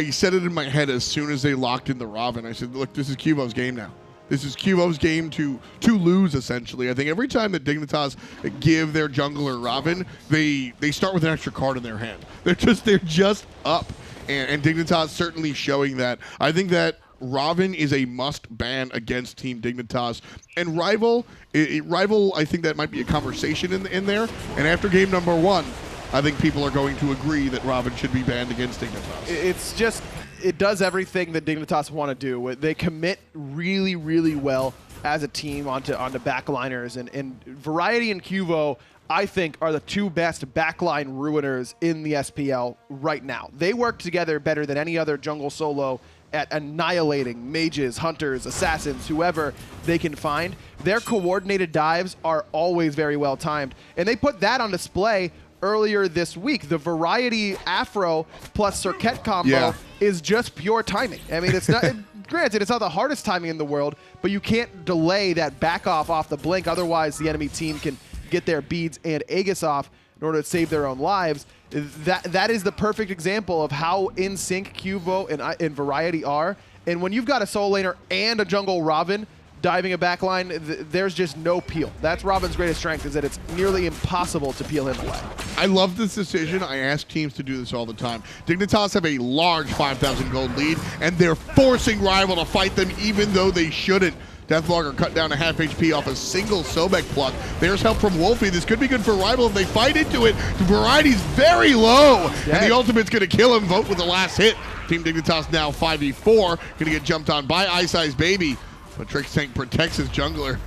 said it in my head as soon as they locked in the Ravana. I said, look, this is Qvo's game now. This is Qvo's game to lose, essentially. I think every time that Dignitas give their jungler Ravana, they start with an extra card in their hand. They're just up. And Dignitas certainly showing that. I think that Ravana is a must-ban against Team Dignitas. And Rival, I think that might be a conversation in there. And after game number 1, I think people are going to agree that Ravana should be banned against Dignitas. It does everything that Dignitas want to do. They commit really, really well as a team onto backliners. And Variety and Qvo, I think, are the 2 best backline ruiners in the SPL right now. They work together better than any other jungle solo at annihilating mages, hunters, assassins, whoever they can find. Their coordinated dives are always very well timed. And they put that on display earlier this week. The Variety Afro plus Serqet combo is just pure timing. I mean, it's not... Granted, it's not the hardest timing in the world, but you can't delay that back off the blink. Otherwise, the enemy team can get their beads and Aegis off in order to save their own lives. That is the perfect example of how in sync Qvo and Variety are. And when you've got a solo laner and a jungle Ravana, diving a backline, there's just no peel. That's Robin's greatest strength, is that it's nearly impossible to peel him away. I love this decision. I ask teams to do this all the time. Dignitas have a large 5,000 gold lead, and they're forcing Rival to fight them even though they shouldn't. Deathwalker cut down to half HP off a single Sobek pluck. There's help from Wlfy. This could be good for Rival if they fight into it. The variety's very low, and the ultimate's going to kill him. Vote with the last hit. Team Dignitas now 5v4. Going to get jumped on by iceicebaby, but Trixtank protects his jungler.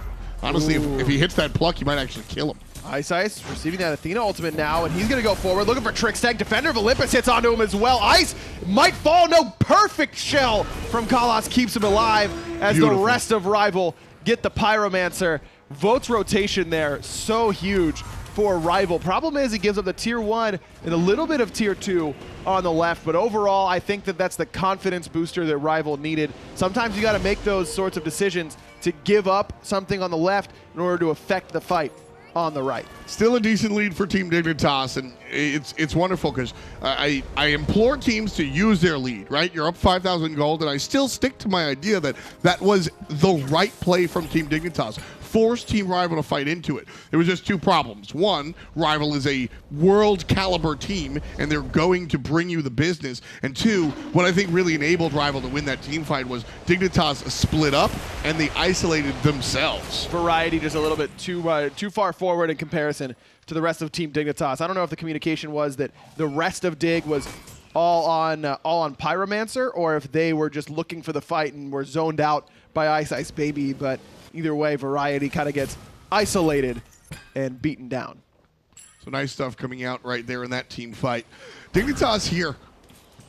Honestly, if he hits that pluck, he might actually kill him. Ice receiving that Athena ultimate now, and he's going to go forward, looking for Trixtank. Defender of Olympus hits onto him as well. Ice might fall. No, perfect shell from Kalas keeps him alive as the rest of Rival get the Pyromancer. Vote's rotation there, so huge for Rival. Problem is he gives up the tier 1 and a little bit of tier 2 on the left, but overall I think that that's the confidence booster that Rival needed. Sometimes you got to make those sorts of decisions to give up something on the left in order to affect the fight on the right. Still a decent lead for Team Dignitas, and it's wonderful because I implore teams to use their lead, right? You're up 5,000 gold, and I still stick to my idea that that was the right play from Team Dignitas. Force Team Rival to fight into it. There was just two problems. One, Rival is a world caliber team, and they're going to bring you the business. And two, what I think really enabled Rival to win that team fight was Dignitas split up, and they isolated themselves. Variety just a little bit too far forward in comparison to the rest of Team Dignitas. I don't know if the communication was that the rest of Dig was all on Pyromancer, or if they were just looking for the fight and were zoned out by iceicebaby, but either way, Variety kind of gets isolated and beaten down. So nice stuff coming out right there in that team fight. Dignitas here,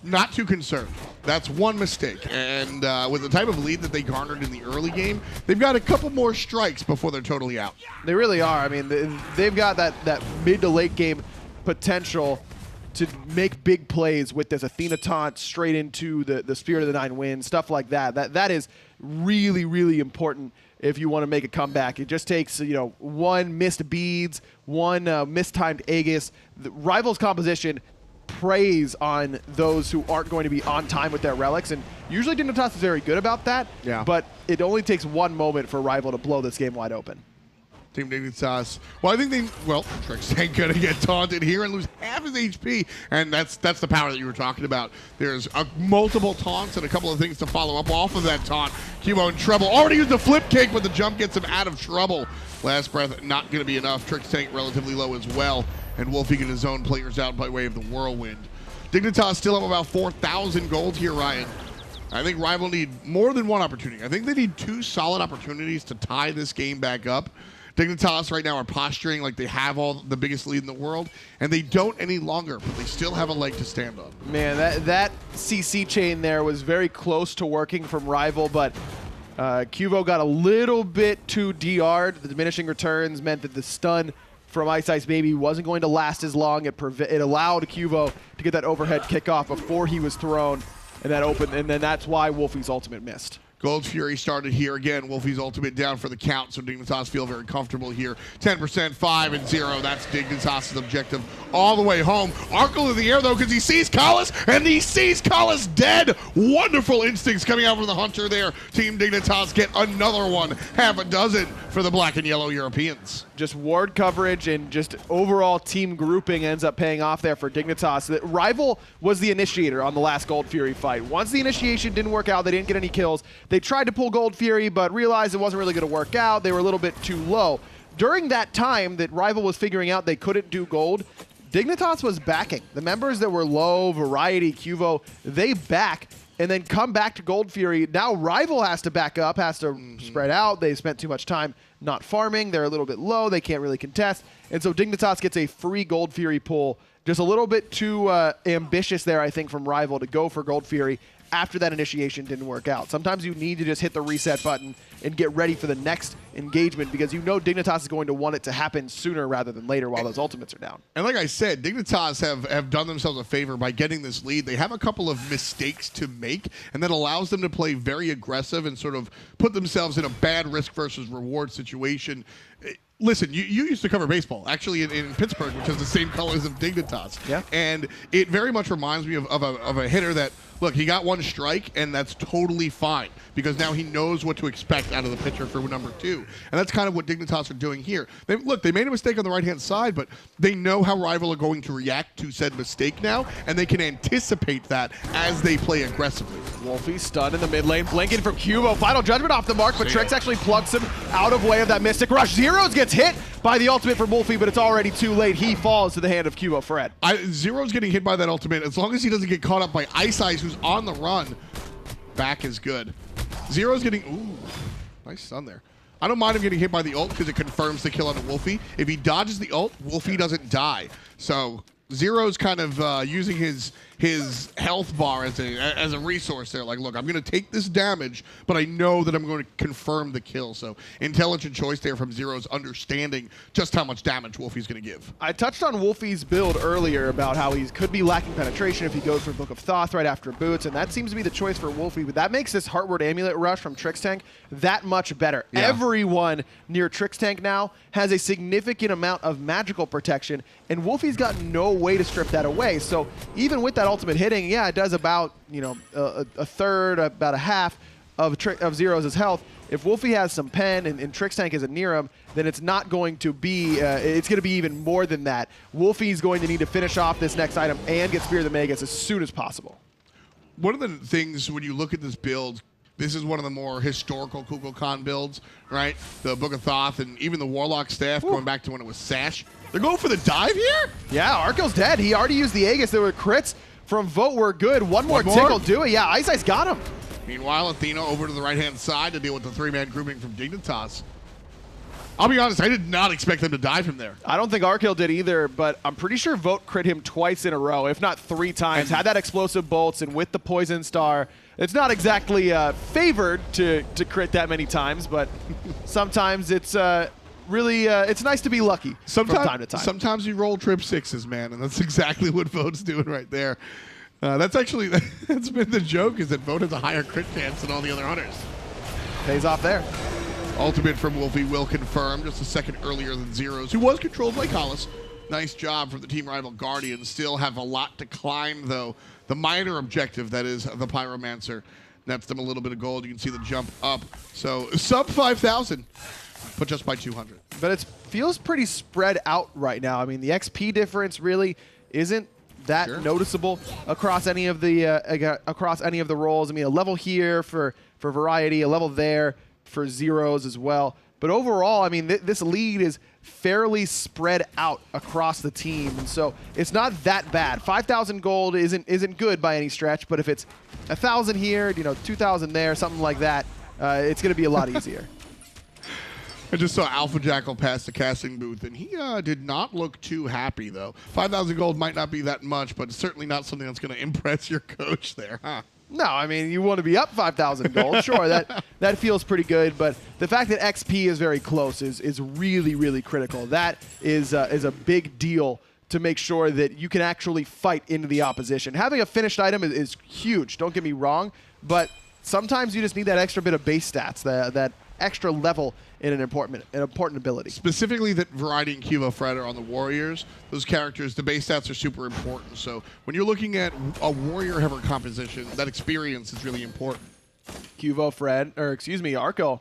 not too concerned. That's one mistake. And with the type of lead that they garnered in the early game, they've got a couple more strikes before they're totally out. They really are. I mean, they've got that mid to late game potential to make big plays with this Athena taunt straight into the Spirit of the Nine Winds, stuff like that. That is really, really important if you want to make a comeback. It just takes, one missed beads, one mistimed Aegis. The Rival's composition preys on those who aren't going to be on time with their relics, and usually Dignitas is very good about that, but it only takes one moment for Rival to blow this game wide open. Team Dignitas. Well, I think Trixtank gonna get taunted here and lose half his HP, and that's the power that you were talking about. There's multiple taunts and a couple of things to follow up off of that taunt. Qvo in trouble. Already used the flip kick, but the jump gets him out of trouble. Last breath not gonna be enough. Trixtank relatively low as well, and Wlfy gonna zone players out by way of the whirlwind. Dignitas still have about 4,000 gold here, Ryan. I think Rival need more than one opportunity. I think they need two solid opportunities to tie this game back up. Dignitas right now are posturing like they have all the biggest lead in the world, and they don't any longer, but they still have a leg to stand on. Man, that CC chain there was very close to working from Rival, but Qvo got a little bit too DR'd. The diminishing returns meant that the stun from iceicebaby wasn't going to last as long. It allowed Qvo to get that overhead kickoff before he was thrown, and then that's why Wlfy's ultimate missed. Gold Fury started here again. Wlfy's ultimate down for the count, so Dignitas feel very comfortable here. 10%, 5-0. That's Dignitas' objective all the way home. Arkkyl in the air, though, because he sees Kalas, and he sees Kalas dead. Wonderful instincts coming out from the Hunter there. Team Dignitas get another one. Half a dozen for the black and yellow Europeans. Just ward coverage and just overall team grouping ends up paying off there for Dignitas. The Rival was the initiator on the last Gold Fury fight. Once the initiation didn't work out, they didn't get any kills. They tried to pull Gold Fury, but realized it wasn't really going to work out. They were a little bit too low. During that time that Rival was figuring out they couldn't do gold, Dignitas was backing. The members that were low, Variety, Qvo, they back and then come back to Gold Fury. Now Rival has to back up, has to spread out. They spent too much time not farming. They're a little bit low. They can't really contest. And so Dignitas gets a free Gold Fury pull. Just a little bit too ambitious there, I think, from Rival to go for Gold Fury after that initiation didn't work out. Sometimes you need to just hit the reset button and get ready for the next engagement, because you know Dignitas is going to want it to happen sooner rather than later while those ultimates are down. And like I said, Dignitas have done themselves a favor by getting this lead. They have a couple of mistakes to make, and that allows them to play very aggressive and sort of put themselves in a bad risk versus reward situation. Listen, you used to cover baseball, actually, in Pittsburgh, which is the same colors of Dignitas. Yeah. And it very much reminds me of a hitter that look, he got one strike, and that's totally fine because now he knows what to expect out of the pitcher for number 2. And that's kind of what Dignitas are doing here. They made a mistake on the right-hand side, but they know how Rival are going to react to said mistake now, and they can anticipate that as they play aggressively. Wlfy stunned in the mid lane, blinking from Cuvo. Final Judgment off the mark, but Trix actually plucks him out of way of that Mystic Rush. Zyrhoes gets hit by the ultimate from Wlfy, but it's already too late. He falls to the hand of QvoFred. Zyrhoes getting hit by that ultimate. As long as he doesn't get caught up by Ice, who's on the run, back is good. Zyrhoes getting, ooh, nice stun there. I don't mind him getting hit by the ult because it confirms the kill on Wlfy. If he dodges the ult, Wlfy doesn't die. So Zyrhoes kind of using his health bar as a resource there. Like, look, I'm going to take this damage, but I know that I'm going to confirm the kill. So intelligent choice there from Zyrhoes, understanding just how much damage Wlfy's going to give. I touched on Wlfy's build earlier about how he could be lacking penetration if he goes for Book of Thoth right after boots, and that seems to be the choice for Wlfy, but that makes this Heartward Amulet rush from Trixtank that much better. Yeah. Everyone near Trixtank now has a significant amount of magical protection, and Wlfy's got no way to strip that away. So even with that ultimate hitting, yeah, it does about, you know, a third, about a half of Zyrhoes' health. If Wlfy has some pen and Trixtank isn't near him, then it's not going to be, it's going to be even more than that. Wlfy's going to need to finish off this next item and get Spear of the Magus as soon as possible. One of the things when you look at this build, this is one of the more historical Kukulkan builds, right? The Book of Thoth and even the Warlock staff going back to when it was Sash. They're going for the dive here? Yeah, Arkkyl's dead. He already used the Aegis. There were crits from Vote were good. One more tick will do it. Yeah, Ice got him. Meanwhile, Athena over to the right-hand side to deal with the 3-man grouping from Dignitas. I'll be honest, I did not expect them to die from there. I don't think Arkkyl did either, but I'm pretty sure Vote crit him twice in a row, if not 3 times. Had that explosive bolts, and with the Poison Star, it's not exactly favored to crit that many times, but sometimes it's really, it's nice to be lucky from time to time. Sometimes you roll trip 6s, man, and that's exactly what Vote's doing right there. That's been the joke, is that Vote has a higher crit chance than all the other hunters. Pays off there. Ultimate from Wlfy will confirm just a second earlier than Zyrhoes, who was controlled by Collis. Nice job from the team rival Guardians. Still have a lot to climb, though. The minor objective, that is the Pyromancer, nets them a little bit of gold. You can see the jump up. So sub 5,000, but just by 200. But it feels pretty spread out right now. I mean, the XP difference really isn't that noticeable across any of the roles. I mean, a level here for variety, a level there for Zyrhoes as well. But overall, I mean, this lead is fairly spread out across the team, and so it's not that bad. 5,000 gold isn't good by any stretch, but if it's 1,000 here, you know, 2,000 there, something like that, it's going to be a lot easier. I just saw Alpha Jackal pass the casting booth, and he did not look too happy, though. 5,000 gold might not be that much, but it's certainly not something that's going to impress your coach there, huh? No, I mean, you want to be up 5,000 gold. Sure, that feels pretty good, but the fact that XP is very close is really, really critical. That is a big deal to make sure that you can actually fight into the opposition. Having a finished item is huge, don't get me wrong, but sometimes you just need that extra bit of base stats, that extra level in an important ability. Specifically that Variety and QvoFred are on the Warriors. Those characters, the base stats are super important. So when you're looking at a Warrior-heavy composition, that experience is really important. Arkkyl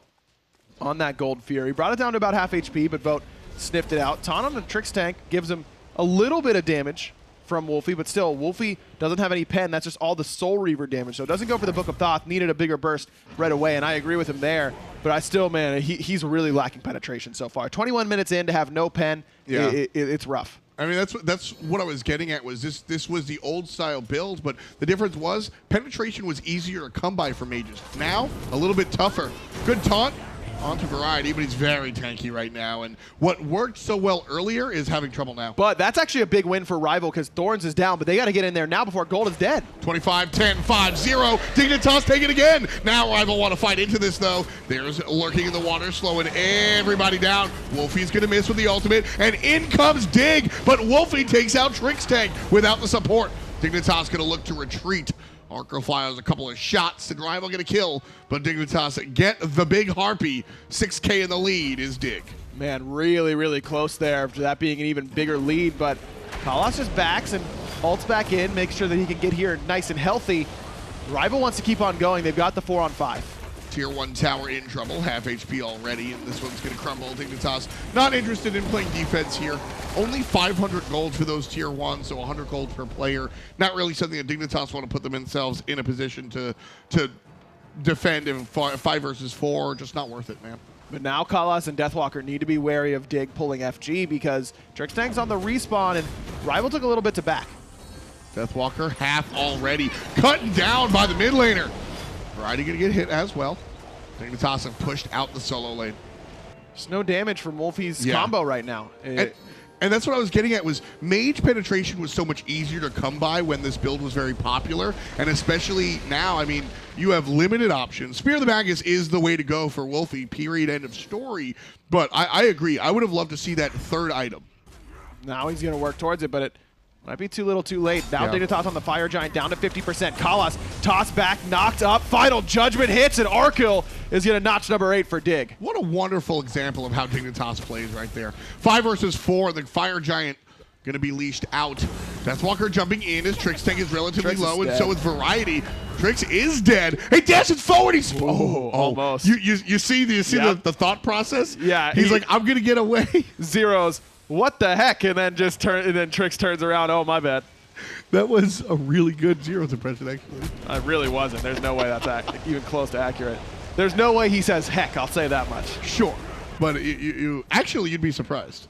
on that Gold Fury. Brought it down to about half HP, but Vote sniffed it out. Taunt on the Trixtank gives him a little bit of damage from Wlfy, but still, Wlfy doesn't have any pen. That's just all the Soul Reaver damage. So it doesn't go for the Book of Thoth. Needed a bigger burst right away, and I agree with him there. But I still, man, he's really lacking penetration so far. 21 minutes in to have no pen, it's rough. I mean, that's what I was getting at, was this was the old style build, but the difference was penetration was easier to come by for mages. Now, a little bit tougher. Good taunt onto Variety, but he's very tanky right now, and what worked so well earlier is having trouble now. But that's actually a big win for Rival, because Thorns is down, but they got to get in there now before Gold is dead. 25, 10, 5, 0. Dignitas take it again. Now Rival want to fight into this, though. There's Lurking in the water, slowing everybody down. Wlfy's going to miss with the ultimate, and in comes Dig, but Wlfy takes out Trixtank without the support. Dignitas going to look to retreat. Arkkyl fires a couple of shots, and Rival get a kill, but Dignitas get the big harpy. 6K in the lead is Dig. Man, really, really close there to that being an even bigger lead, but Kalas just backs and ults back in, makes sure that he can get here nice and healthy. Rival wants to keep on going. They've got the 4-on-5. Tier 1 tower in trouble, half HP already, and this one's going to crumble. Dignitas not interested in playing defense here. Only 500 gold for those tier 1, so 100 gold per player. Not really something that Dignitas want to put themselves in a position to defend in 5 versus 4. Just not worth it, man. But now Kalas and Deathwalker need to be wary of Dig pulling FG because Trixtank's on the respawn, and Rival took a little bit to back. Deathwalker half already. Cutting down by the mid laner. Variety going to get hit as well. Dignitas have pushed out the solo lane. There's no damage from Wlfy's combo right now. And that's what I was getting at, was mage penetration was so much easier to come by when this build was very popular, and especially now, I mean, you have limited options. Spear of the Magus is the way to go for Wlfy, period, end of story, but I agree. I would have loved to see that third item. Now he's going to work towards it, but it might be too little too late. Now Dignitas on the Fire Giant down to 50%. Kalas tossed back, knocked up, Final Judgment hits, and Arkkyl is going to notch number 8 for Dig. What a wonderful example of how Dignitas plays right there. 5 versus 4, the Fire Giant going to be leashed out. Deathwalker jumping in as Trixtank is relatively low, and so is Variety. Trix is dead. Hey, dashes forward. He's almost. You see the thought process? Yeah. He's like, I'm going to get away. Zyrhoes. What the heck? And then Trix turns around. Oh, my bad. That was a really good Zyrhoes impression, actually. It really wasn't. There's no way that's even close to accurate. There's no way he says heck. I'll say that much. Sure, but actually you'd be surprised.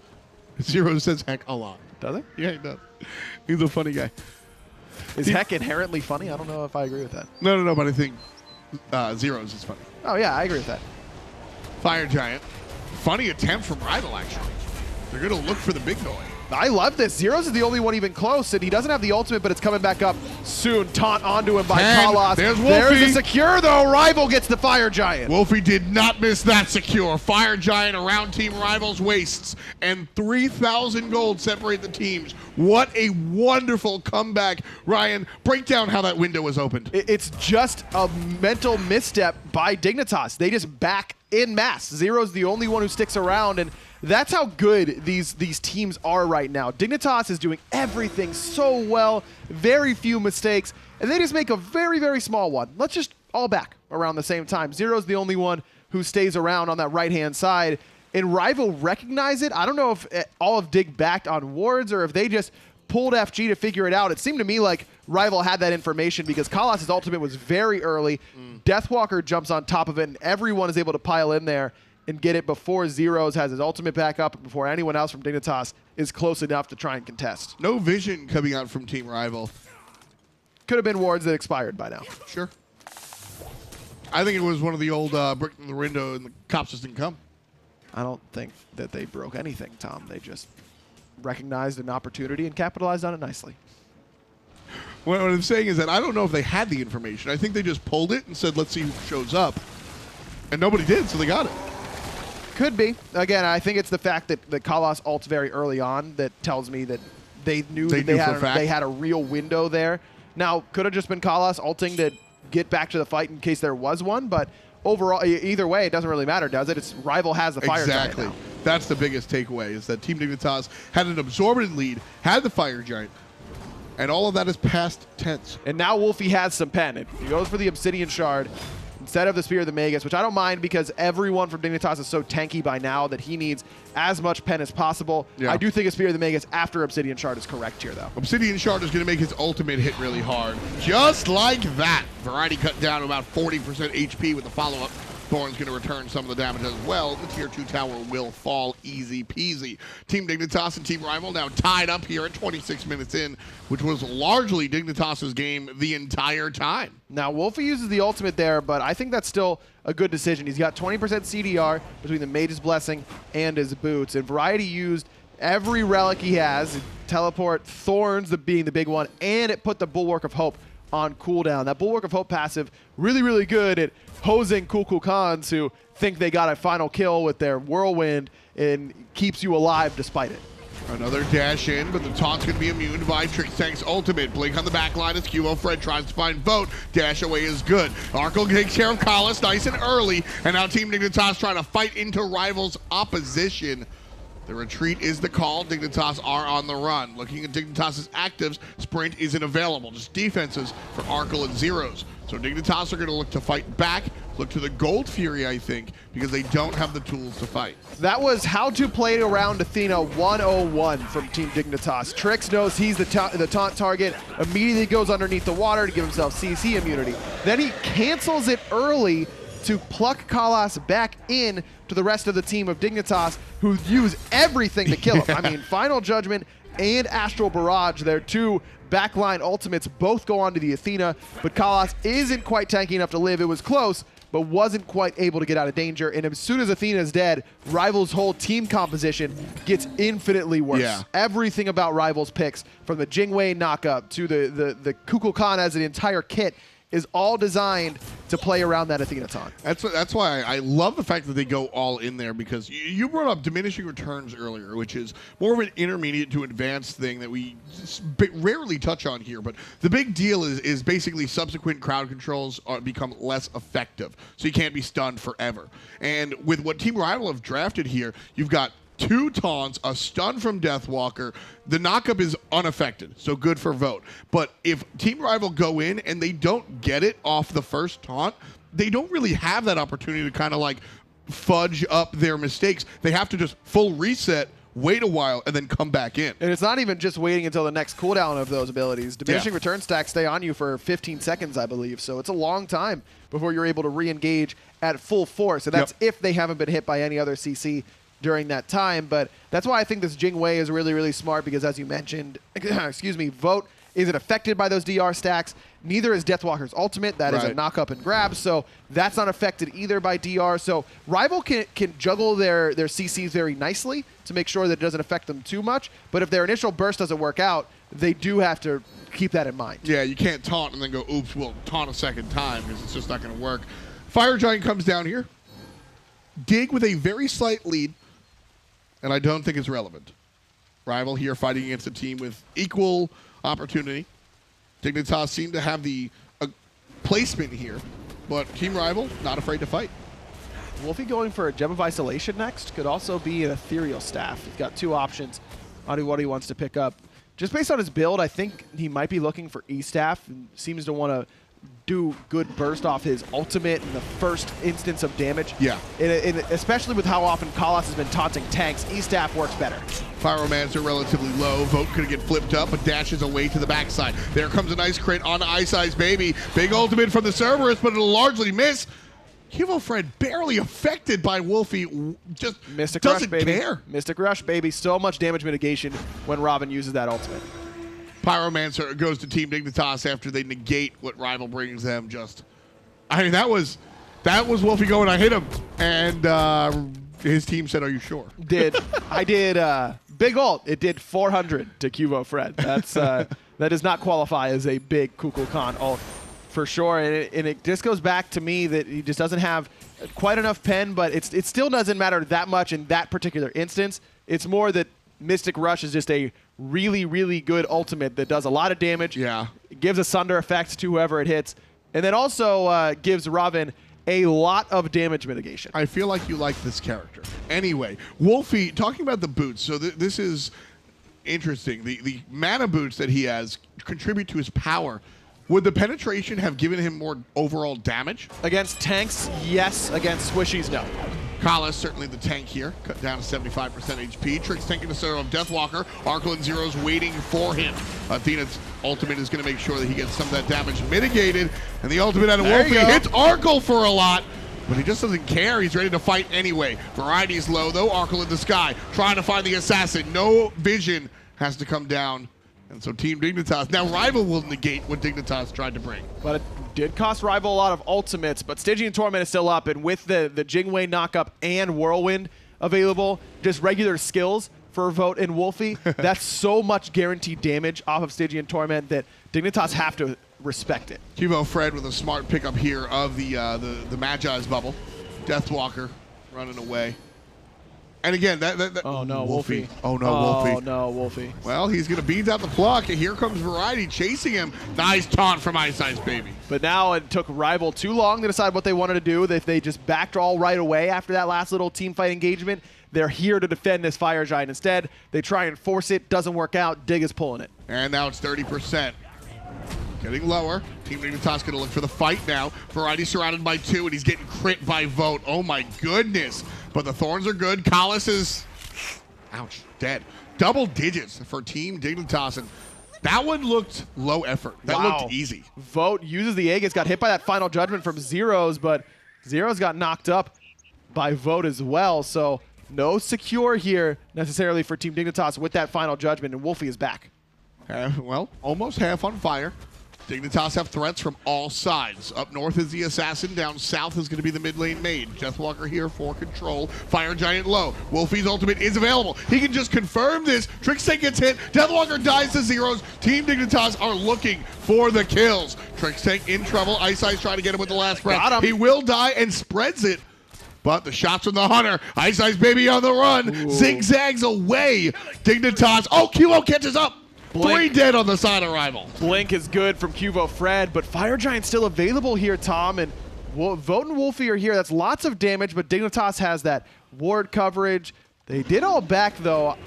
Zyrhoes says heck a lot. Does he? Yeah, he does. He's a funny guy. Is heck inherently funny? I don't know if I agree with that. No, but I think Zyrhoes is funny. Oh yeah, I agree with that. Fire Giant. Funny attempt from Rival, actually. They're going to look for the big boy. I love this. Zyrhoes is the only one even close, and he doesn't have the ultimate, but it's coming back up soon. Taunt onto him by Kalas. There's Wlfy. There's a secure, though. Rival gets the Fire Giant. Wlfy did not miss that secure. Fire Giant around Team Rival's waists, and 3,000 gold separate the teams. What a wonderful comeback. Ryan, break down how that window was opened. It's just a mental misstep by Dignitas. They just back in mass. Zyrhoes the only one who sticks around, and that's how good these teams are right now. Dignitas is doing everything so well, very few mistakes, and they just make a very, very small one. Let's just all back around the same time. Zyrhoes the only one who stays around on that right-hand side, and Rival recognize it. I don't know if all of Dig backed on wards or if they just pulled FG to figure it out. It seemed to me like Rival had that information because Kalas' ultimate was very early. Deathwalker jumps on top of it, and everyone is able to pile in there and get it before Zyrhoes has his ultimate back up, before anyone else from Dignitas is close enough to try and contest. No vision coming out from Team Rival. Could have been wards that expired by now. Sure. I think it was one of the old brick in the window and the cops just didn't come. I don't think that they broke anything, Tom. They just recognized an opportunity and capitalized on it nicely. What I'm saying is that I don't know if they had the information. I think they just pulled it and said, let's see who shows up. And nobody did, so they got it. Could be. Again, I think it's the fact that Kalas ults very early on that tells me that they knew that they had a real window there. Now, could have just been Kalas ulting to get back to the fight in case there was one, but overall, either way, it doesn't really matter, does it? It's Rival has the Fire Giant now. That's the biggest takeaway, is that Team Dignitas had an absorbent lead, had the Fire Giant, and all of that is past tense. And now Wlfy has some pen. He goes for the Obsidian Shard instead of the Spear of the Magus, which I don't mind because everyone from Dignitas is so tanky by now that he needs as much pen as possible. Yeah. I do think a Spear of the Magus after Obsidian Shard is correct here, though. Obsidian Shard is going to make his ultimate hit really hard. Just like that. Variety cut down to about 40% HP with the follow-up. Thorn's going to return some of the damage as well. The Tier 2 tower will fall easy peasy. Team Dignitas and Team Rival now tied up here at 26 minutes in, which was largely Dignitas' game the entire time. Now, Wlfy uses the ultimate there, but I think that's still a good decision. He's got 20% CDR between the Mage's Blessing and his boots, and Variety used every relic he has. Teleport, Thorns being the big one, and it put the Bulwark of Hope on cooldown. That Bulwark of Hope passive, really, really good at hosing Kukulkans who think they got a final kill with their Whirlwind and keeps you alive despite it. Another dash in, but the taunt's going to be immune by Trixtank's ultimate. Blink on the back line as QvoFred tries to find Vote. Dash away is good. Arkkyl takes care of Kalas nice and early, and now Team Dignitas trying to fight into Rival's opposition. The retreat is the call. Dignitas are on the run. Looking at Dignitas' actives, sprint isn't available. Just defenses for Arkkyl and Zyrhoes. So Dignitas are going to look to fight back. Look to the Gold Fury, I think, because they don't have the tools to fight. That was how to play around Athena 101 from Team Dignitas. Trix knows he's the taunt target, immediately goes underneath the water to give himself CC immunity. Then he cancels it early to pluck Kalas back in to the rest of the team of Dignitas, who use everything to kill him. I mean, Final Judgment and Astral Barrage, their two backline ultimates, both go on to the Athena, but Kalas isn't quite tanky enough to live. It was close, but wasn't quite able to get out of danger. And as soon as Athena's dead, Rival's whole team composition gets infinitely worse. Yeah. Everything about Rival's picks, from the Jingwei knockup to the Kukulkan as an entire kit, is all designed to play around that Athena taunt. That's why I love the fact that they go all in there, because you brought up diminishing returns earlier, which is more of an intermediate to advanced thing that we rarely touch on here. But the big deal is basically subsequent crowd controls become less effective, so you can't be stunned forever. And with what Team Rival have drafted here, you've got 2 taunts, a stun from Deathwalker. The knockup is unaffected, so good for vote. But if Team Rival go in and they don't get it off the first taunt, they don't really have that opportunity to kind of like fudge up their mistakes. They have to just full reset, wait a while, and then come back in. And it's not even just waiting until the next cooldown of those abilities. Diminishing return stacks stay on you for 15 seconds, I believe. So it's a long time before you're able to re-engage at full force. And that's if they haven't been hit by any other CC during that time. But that's why I think this Jingwei is really, really smart, because as you mentioned, excuse me, Vote isn't affected by those DR stacks. Neither is Deathwalker's ultimate. That is a knock up and grab, so that's not affected either by DR. So Rival can juggle their CCs very nicely to make sure that it doesn't affect them too much. But if their initial burst doesn't work out, they do have to keep that in mind. Yeah, you can't taunt and then go, oops, we'll taunt a second time, because it's just not going to work. Fire Giant comes down here. Dig with a very slight lead, and I don't think it's relevant. Rival here fighting against a team with equal opportunity. Dignitas seem to have the placement here, but Team Rival not afraid to fight. Wlfy going for a Gem of Isolation next. Could also be an Ethereal Staff. He's got 2 options on what he wants to pick up. Just based on his build, I think he might be looking for E-Staff, and seems to want to do good burst off his ultimate in the first instance of damage. Yeah. And especially with how often Kalas has been taunting tanks, E-Staff works better. Pyromancer relatively low. Vote could get flipped up, but dashes away to the backside. There comes a nice crit on iceicebaby. Big ultimate from the Cerberus, but it'll largely miss. QvoFred barely affected by Wlfy. Just Mystic doesn't Rush, baby. care. Mystic Rush, baby. So much damage mitigation when Robin uses that ultimate. Pyromancer goes to Team Dignitas after they negate what Rival brings them. I mean, that was Wlfy going, I hit him, and his team said, are you sure? I did big ult. It did 400 to QvoFred. That does not qualify as a big Kukulkan ult for sure. And it just goes back to me that he just doesn't have quite enough pen, but it still doesn't matter that much in that particular instance. It's more that Mystic Rush is just a really, really good ultimate that does a lot of damage. Yeah. It gives a Sunder effect to whoever it hits. And then also gives Robin a lot of damage mitigation. I feel like you like this character. Anyway, Wlfy, talking about the boots. So this is interesting. The mana boots that he has contribute to his power. Would the penetration have given him more overall damage? Against tanks, yes. Against squishies, no. Kalas, certainly the tank here, cut down to 75% HP. Trixtank in the center of Deathwalker. Arkkyl and Zyrhoes waiting for him. Athena's ultimate is going to make sure that he gets some of that damage mitigated. And the ultimate out of Wlfy hits Arkkyl for a lot, but he just doesn't care. He's ready to fight anyway. Variety's low, though. Arkkyl in the sky, trying to find the assassin. No vision, has to come down. And so Team Dignitas, now Rival will negate what Dignitas tried to bring. But it did cost Rival a lot of ultimates, but Stygian Torment is still up, and with the Jingwei knockup and Whirlwind available, just regular skills for Vote and Wlfy, that's so much guaranteed damage off of Stygian Torment that Dignitas have to respect it. QvoFred with a smart pickup here of the Magi's bubble. Deathwalker running away. And again, oh no, Wlfy. Oh no, Wlfy. Oh no, Wlfy. Well, he's going to beat out the pluck, and here comes Variety chasing him. Nice taunt from iceicebaby. But now it took Rival too long to decide what they wanted to do. If they just backed all right away after that last little team fight engagement, They're here to defend this Fire Giant. Instead, they try and force it. Doesn't work out. Dig is pulling it. And now it's 30%. Getting lower. Team Dignitas going to look for the fight now. Variety surrounded by 2, and he's getting crit by Vote. Oh my goodness. But the Thorns are good. Collis is, ouch, dead. Double digits for Team Dignitas. And that one looked low effort. That looked easy. Vote uses the Aegis. Got hit by that final judgment from Zyrhoes, but Zyrhoes got knocked up by Vote as well. So no secure here necessarily for Team Dignitas with that final judgment, and Wlfy is back. Well, almost half on fire. Dignitas have threats from all sides. Up north is the Assassin. Down south is going to be the mid lane mage. Deathwalker here for control. Fire Giant low. Wlfy's ultimate is available. He can just confirm this. Trixtank gets hit. Deathwalker dies to Zyrhoes. Team Dignitas are looking for the kills. Trixtank in trouble. Ice trying to get him with the last breath. He will die and spreads it. But the shots from the Hunter. iceicebaby on the run. Ooh. Zigzags away. Dignitas. Oh, QO catches up. Blink. 3 dead on the side of Rival. Blink is good from QvoFred, but Fire Giant's still available here, Tom, and Vote and Wlfy are here. That's lots of damage, but Dignitas has that ward coverage. They did all back, though.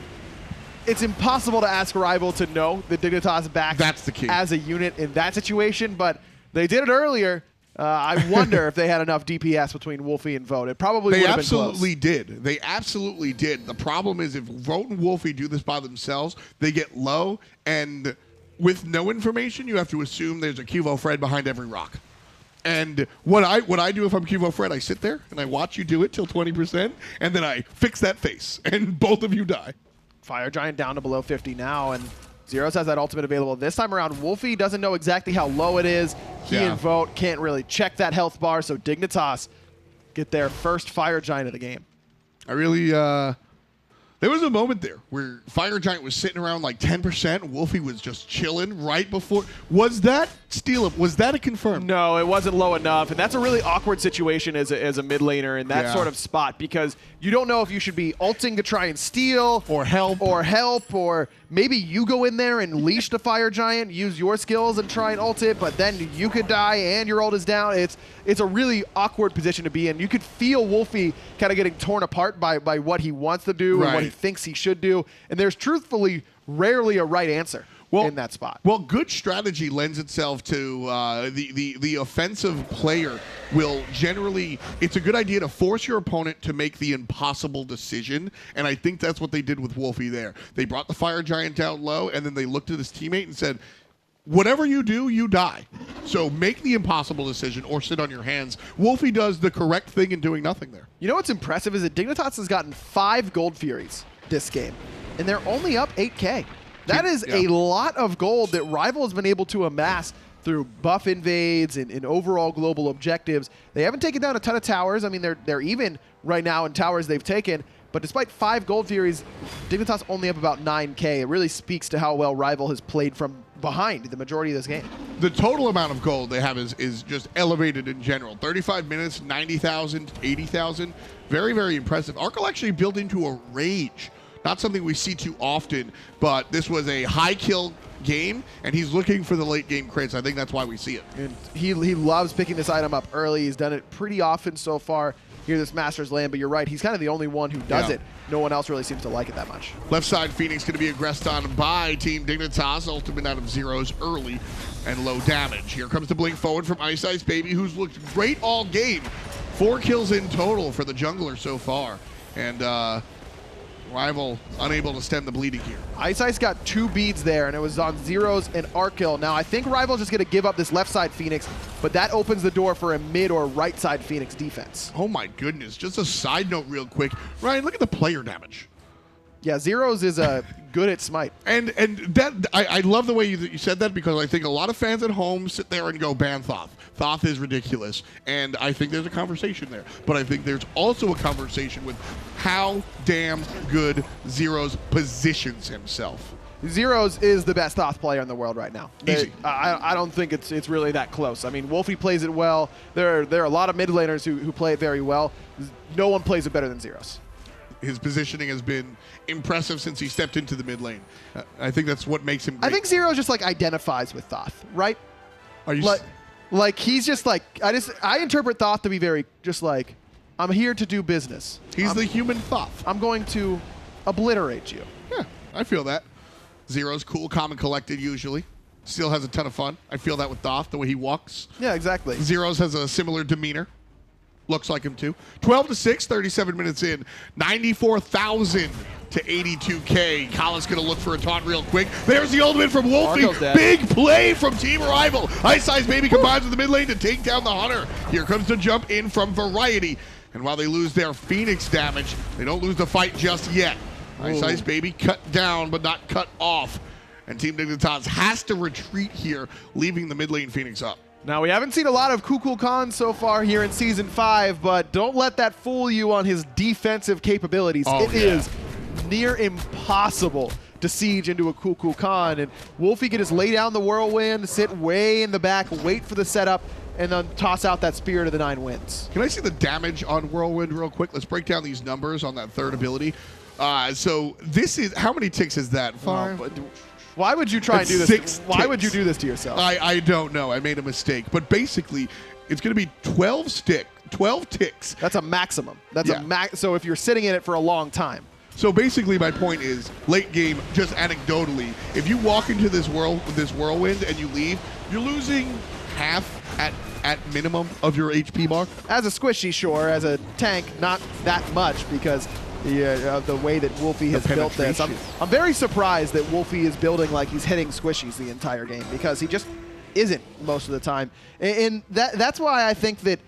It's impossible to ask Rival to know that Dignitas back That's the key. As a unit in that situation, but they did it earlier. I wonder if they had enough DPS between Wlfy and Vote. It probably would have been close. They absolutely did. They absolutely did. The problem is if Vote and Wlfy do this by themselves, they get low, and with no information, you have to assume there's a QvoFred behind every rock. And what I do if I'm QvoFred, I sit there and I watch you do it till 20%, and then I fix that face, and both of you die. Fire Giant down to below 50 now, and Zyrhoes has that ultimate available. This time around, Wlfy doesn't know exactly how low it is. He and Vote can't really check that health bar, so Dignitas get their first Fire Giant of the game. I really, there was a moment there where Fire Giant was sitting around like 10%. Wlfy was just chilling right before. Was that steal? Was that a confirm? No, it wasn't low enough, and that's a really awkward situation as a mid laner in that sort of spot, because you don't know if you should be ulting to try and steal or help, or maybe you go in there and leash the Fire Giant, use your skills and try and ult it, but then you could die and your ult is down. It's a really awkward position to be in. You could feel Wlfy kind of getting torn apart by what he wants to do and what he thinks he should do, and there's truthfully rarely a right answer in that spot. Well, good strategy lends itself to the offensive player will generally, it's a good idea to force your opponent to make the impossible decision, and I think that's what they did with Wlfy there. They brought the Fire Giant down low, and then they looked at his teammate and said, whatever you do, you die. So make the impossible decision or sit on your hands. Wlfy does the correct thing in doing nothing there. You know what's impressive is that Dignitas has gotten 5 Gold Furies this game, and they're only up 8K. That is a lot of gold that Rival has been able to amass through buff invades and overall global objectives. They haven't taken down a ton of towers. I mean, they're even right now in towers they've taken, but despite 5 Gold Furies, Dignitas only up about 9K. It really speaks to how well Rival has played from behind the majority of this game. The total amount of gold they have is just elevated in general. 35 minutes, 90,000, 80,000. Very, very impressive. Arkkyl actually built into a rage. Not something we see too often, but this was a high kill game, and he's looking for the late game crits. I think that's why we see it. And he loves picking this item up early. He's done it pretty often so far here this Masters land, but you're right, he's kind of the only one who does it. No one else really seems to like it that much. Left side Phoenix going to be aggressed on by Team Dignitas. Ultimate out of Zyrhoes early and low damage. Here comes the blink forward from iceicebaby, who's looked great all game. 4 kills in total for the jungler so far. And Rival unable to stem the bleeding here. Ice got 2 beads there, and it was on Zyrhoes and Arkkyl. Now, I think Rival's just going to give up this left side Phoenix, but that opens the door for a mid or right side Phoenix defense. Oh my goodness. Just a side note real quick. Ryan, look at the player damage. Yeah, Zyrhoes is good at Smite. And that I love the way you said that, because I think a lot of fans at home sit there and go, ban Thoth. Thoth is ridiculous. And I think there's a conversation there. But I think there's also a conversation with how damn good Zyrhoes positions himself. Zyrhoes is the best Thoth player in the world right now. Easy. I don't think it's really that close. I mean, Wlfy plays it well. There are a lot of mid laners who play it very well. No one plays it better than Zyrhoes. His positioning has been impressive since he stepped into the mid lane. I think that's what makes him great. I think Zyrhoes just like identifies with Thoth, right? Are you like he's just like I interpret Thoth to be very just like I'm here to do business. He's the human Thoth. I'm going to obliterate you. Yeah, I feel that. Zero's cool, calm, and collected usually. Still has a ton of fun. I feel that with Thoth, the way he walks. Yeah, exactly. Zero's has a similar demeanor. Looks like him too. 12-6, 37 minutes in. 94,000 to 82K. Kala's going to look for a taunt real quick. There's the ultimate from Wlfy. Big play from Team Rival. iceicebaby combines with the mid lane to take down the Hunter. Here comes the jump in from Variety. And while they lose their Phoenix damage, they don't lose the fight just yet. iceicebaby cut down, but not cut off. And Team Dignitas has to retreat here, leaving the mid lane Phoenix up. Now, we haven't seen a lot of Kukulkan so far here in Season 5, but don't let that fool you on his defensive capabilities. It is near impossible to siege into a Kukulkan, and Wlfy can just lay down the whirlwind, sit way in the back, wait for the setup, and then toss out that Spirit of the Nine Winds. Can I see the damage on Whirlwind real quick? Let's break down these numbers on that third ability. So this is, how many ticks is that? 5? Why would you try and do this? 6 Why ticks. would you do this to yourself? I don't know. I made a mistake. But basically, it's going to be 12 ticks. That's a maximum. That's Yeah. a max. So if you're sitting in it for a long time. So basically, my point is, late game, just anecdotally, if you walk into this whirlwind and you leave, you're losing half at minimum of your HP bar. As a squishy, sure. As a tank, not that much because the way that Wlfy has built this. I'm very surprised that Wlfy is building like he's hitting squishies the entire game because he just isn't most of the time. And that's why I think that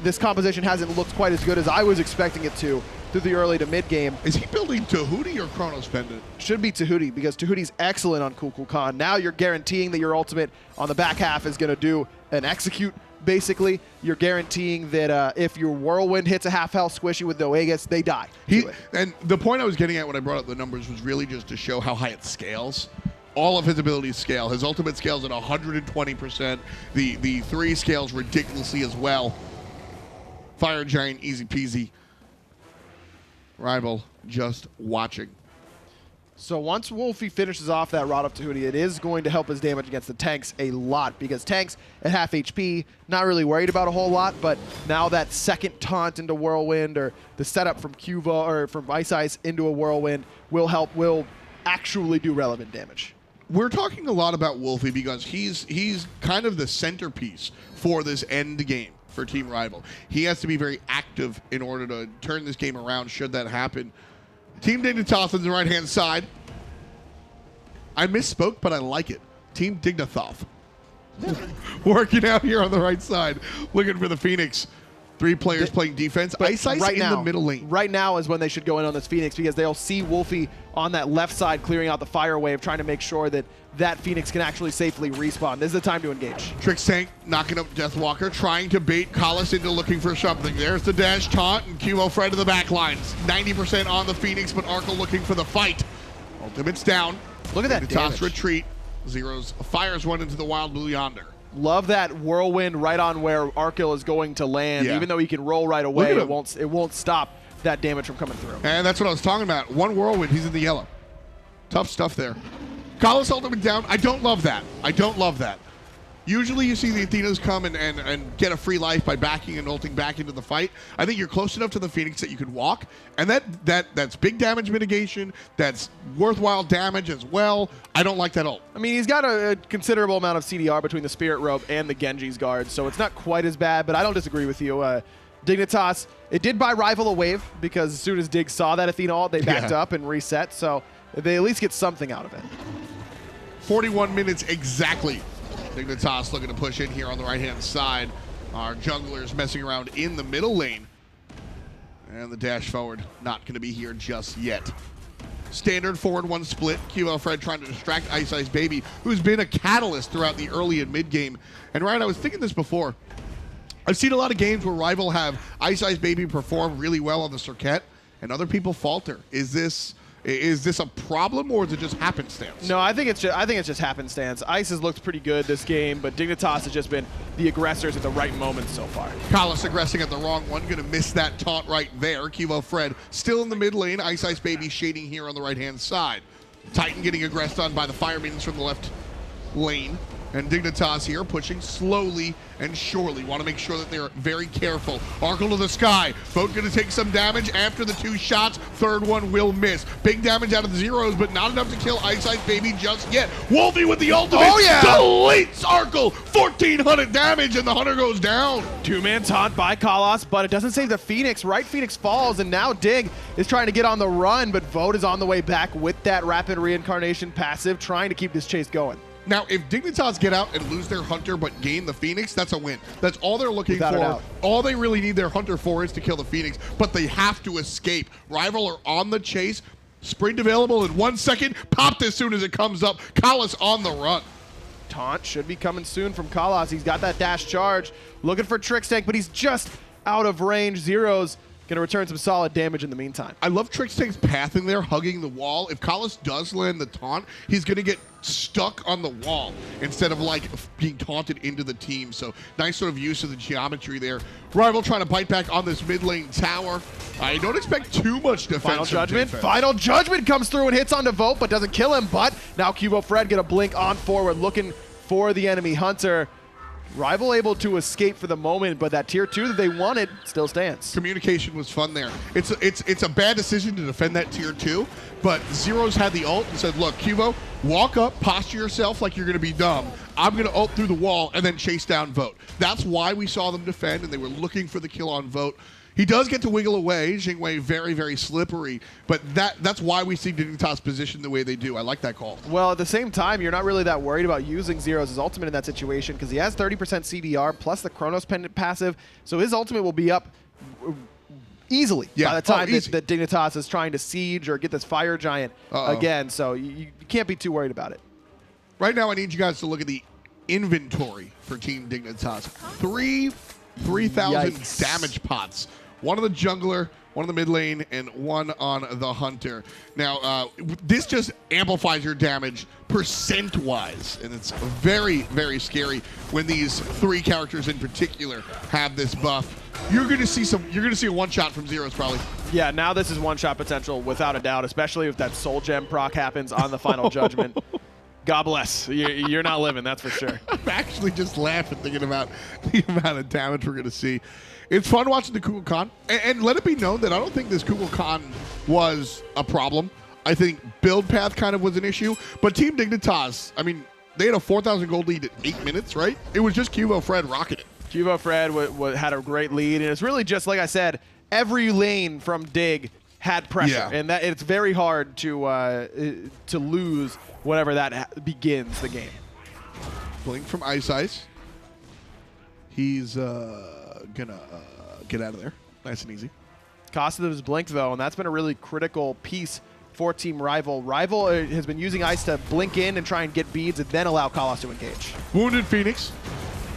this composition hasn't looked quite as good as I was expecting it to through the early to mid game. Is he building Tahuti or Chronos Pendant? Should be Tahuti because Tahuti's excellent on Kukulkan. Now you're guaranteeing that your ultimate on the back half is going to do an execute. Basically, you're guaranteeing that if your Whirlwind hits a half-health squishy with no Aegis, they die. And the point I was getting at when I brought up the numbers was really just to show how high it scales. All of his abilities scale. His ultimate scales at 120%. The 3 scales ridiculously as well. Fire Giant, easy peasy. Rival just watching. So once Wlfy finishes off that Rod of Tahuti, it is going to help his damage against the tanks a lot because tanks at half HP, not really worried about a whole lot, but now that second taunt into Whirlwind or the setup from or from Ice into a Whirlwind will actually do relevant damage. We're talking a lot about Wlfy because he's kind of the centerpiece for this end game for Team Rival. He has to be very active in order to turn this game around should that happen. Team Dignitas on the right-hand side. I misspoke, but I like it. Team Dignitas. Working out here on the right side. Looking for the Phoenix. 3 players playing defense. Ice in the middle lane. Right now is when they should go in on this Phoenix because they'll see Wlfy on that left side clearing out the fire wave, trying to make sure that that Phoenix can actually safely respawn. This is the time to engage. Trixtank knocking up Deathwalker, trying to bait Kalas into looking for something. There's the dash taunt and QvoFred to the back lines. 90% on the Phoenix, but Arkkyl looking for the fight. Ultimate's down. Look at that damage. Retreat. Zeroes fires one into the wild blue yonder. Love that Whirlwind right on where Arkkyl is going to land. Yeah. Even though he can roll right away, it won't stop that damage from coming through. And that's what I was talking about. One Whirlwind, he's in the yellow. Tough stuff there. Kalas ultimate down. I don't love that. I don't love that. Usually you see the Athenas come and get a free life by backing and ulting back into the fight. I think you're close enough to the Phoenix that you can walk, and that's big damage mitigation. That's worthwhile damage as well. I don't like that ult. I mean, he's got a considerable amount of CDR between the Spirit Robe and the Genji's Guard, so it's not quite as bad, but I don't disagree with you. Dignitas, it did buy Rival a wave, because as soon as Dig saw that Athena ult, they backed up and reset, so they at least get something out of it. 41 minutes exactly. Dignitas looking to push in here on the right-hand side. Our junglers messing around in the middle lane. And the dash forward not going to be here just yet. Standard forward 1 split. QvoFred trying to distract iceicebaby, who's been a catalyst throughout the early and mid game. And Ryan, I was thinking this before. I've seen a lot of games where Rival have iceicebaby perform really well on the Serqet, and other people falter. Is this a problem, or is it just happenstance? No, I think it's just happenstance. Ice has looked pretty good this game, but Dignitas has just been the aggressors at the right moments so far. Kalas aggressing at the wrong one, gonna miss that taunt right there. QvoFred still in the mid lane. iceicebaby shading here on the right-hand side. Titan getting aggressed on by the fire minions from the left lane. And Dignitas here pushing slowly and surely. Want to make sure that they're very careful. Arkkyl to the sky. Vote going to take some damage after the 2 shots. Third one will miss. Big damage out of the Zyrhoes, but not enough to kill iceicebaby just yet. Wlfy with the ultimate. Oh, yeah. Deletes Arkkyl. 1,400 damage, and the Hunter goes down. 2-man taunt by Kalos, but it doesn't save the Phoenix. Right Phoenix falls, and now Dig is trying to get on the run, but Vote is on the way back with that rapid reincarnation passive, trying to keep this chase going. Now, if Dignitas get out and lose their Hunter but gain the Phoenix, that's a win. That's all they're looking Without a for. doubt. All they really need their Hunter for is to kill the Phoenix, but they have to escape. Rival are on the chase. Sprint available in 1 second. Popped as soon as it comes up. Kalos on the run. Taunt should be coming soon from Kalos. He's got that dash charge. Looking for Trixtank, but he's just out of range. Zyrhoes going to return some solid damage in the meantime. I love Trixtank's pathing there, hugging the wall. If Kalos does land the taunt, he's going to get stuck on the wall instead of like being taunted into the team. So nice sort of use of the geometry there. Rival trying to bite back on this mid lane tower. I don't expect too much defense. Final Judgment. Final Judgment comes through and hits onto Vote, but doesn't kill him. But now QvoFred get a blink on forward, looking for the enemy Hunter. Rival able to escape for the moment, but that tier 2 that they wanted still stands. Communication was fun there. It's a bad decision to defend that tier 2, but Zyrhoes had the ult and said, look, Qvo, walk up, posture yourself like you're going to be dumb. I'm going to ult through the wall and then chase down Vote. That's why we saw them defend, and they were looking for the kill on Vote. He does get to wiggle away. Jing very, very slippery, but that's why we see Dignitas position the way they do. I like that call. Well, at the same time, you're not really that worried about using Zyrhoes' ultimate in that situation because he has 30% CDR plus the Chronos Pendant passive, so his ultimate will be up easily by the time that Dignitas is trying to siege or get this Fire Giant again, so you can't be too worried about it. Right now, I need you guys to look at the inventory for Team Dignitas. 3,000 damage pots. One on the jungler, one on the mid lane, and one on the Hunter. Now, this just amplifies your damage percent-wise, and it's very, very scary when these 3 characters in particular have this buff. You're gonna see a one-shot from Zyrhoes probably. Yeah, now this is one-shot potential without a doubt, especially if that Soul Gem proc happens on the Final Judgment. God bless. You're not living, that's for sure. I'm actually just laughing thinking about the amount of damage we're going to see. It's fun watching the Kukulkan. And let it be known that I don't think this Kukulkan was a problem. I think build path kind of was an issue. But Team Dignitas, I mean, they had a 4,000 gold lead at 8 minutes, right? It was just QvoFred rocking it. QvoFred had a great lead. And it's really just, like I said, every lane from Dig had pressure. And that it's very hard to lose whenever that begins the game. Blink from Ice. He's gonna get out of there. Nice and easy. Cost of his blink, though, and that's been a really critical piece for Team Rival. Rival has been using Ice to blink in and try and get beads and then allow Kalos to engage. Wounded Phoenix.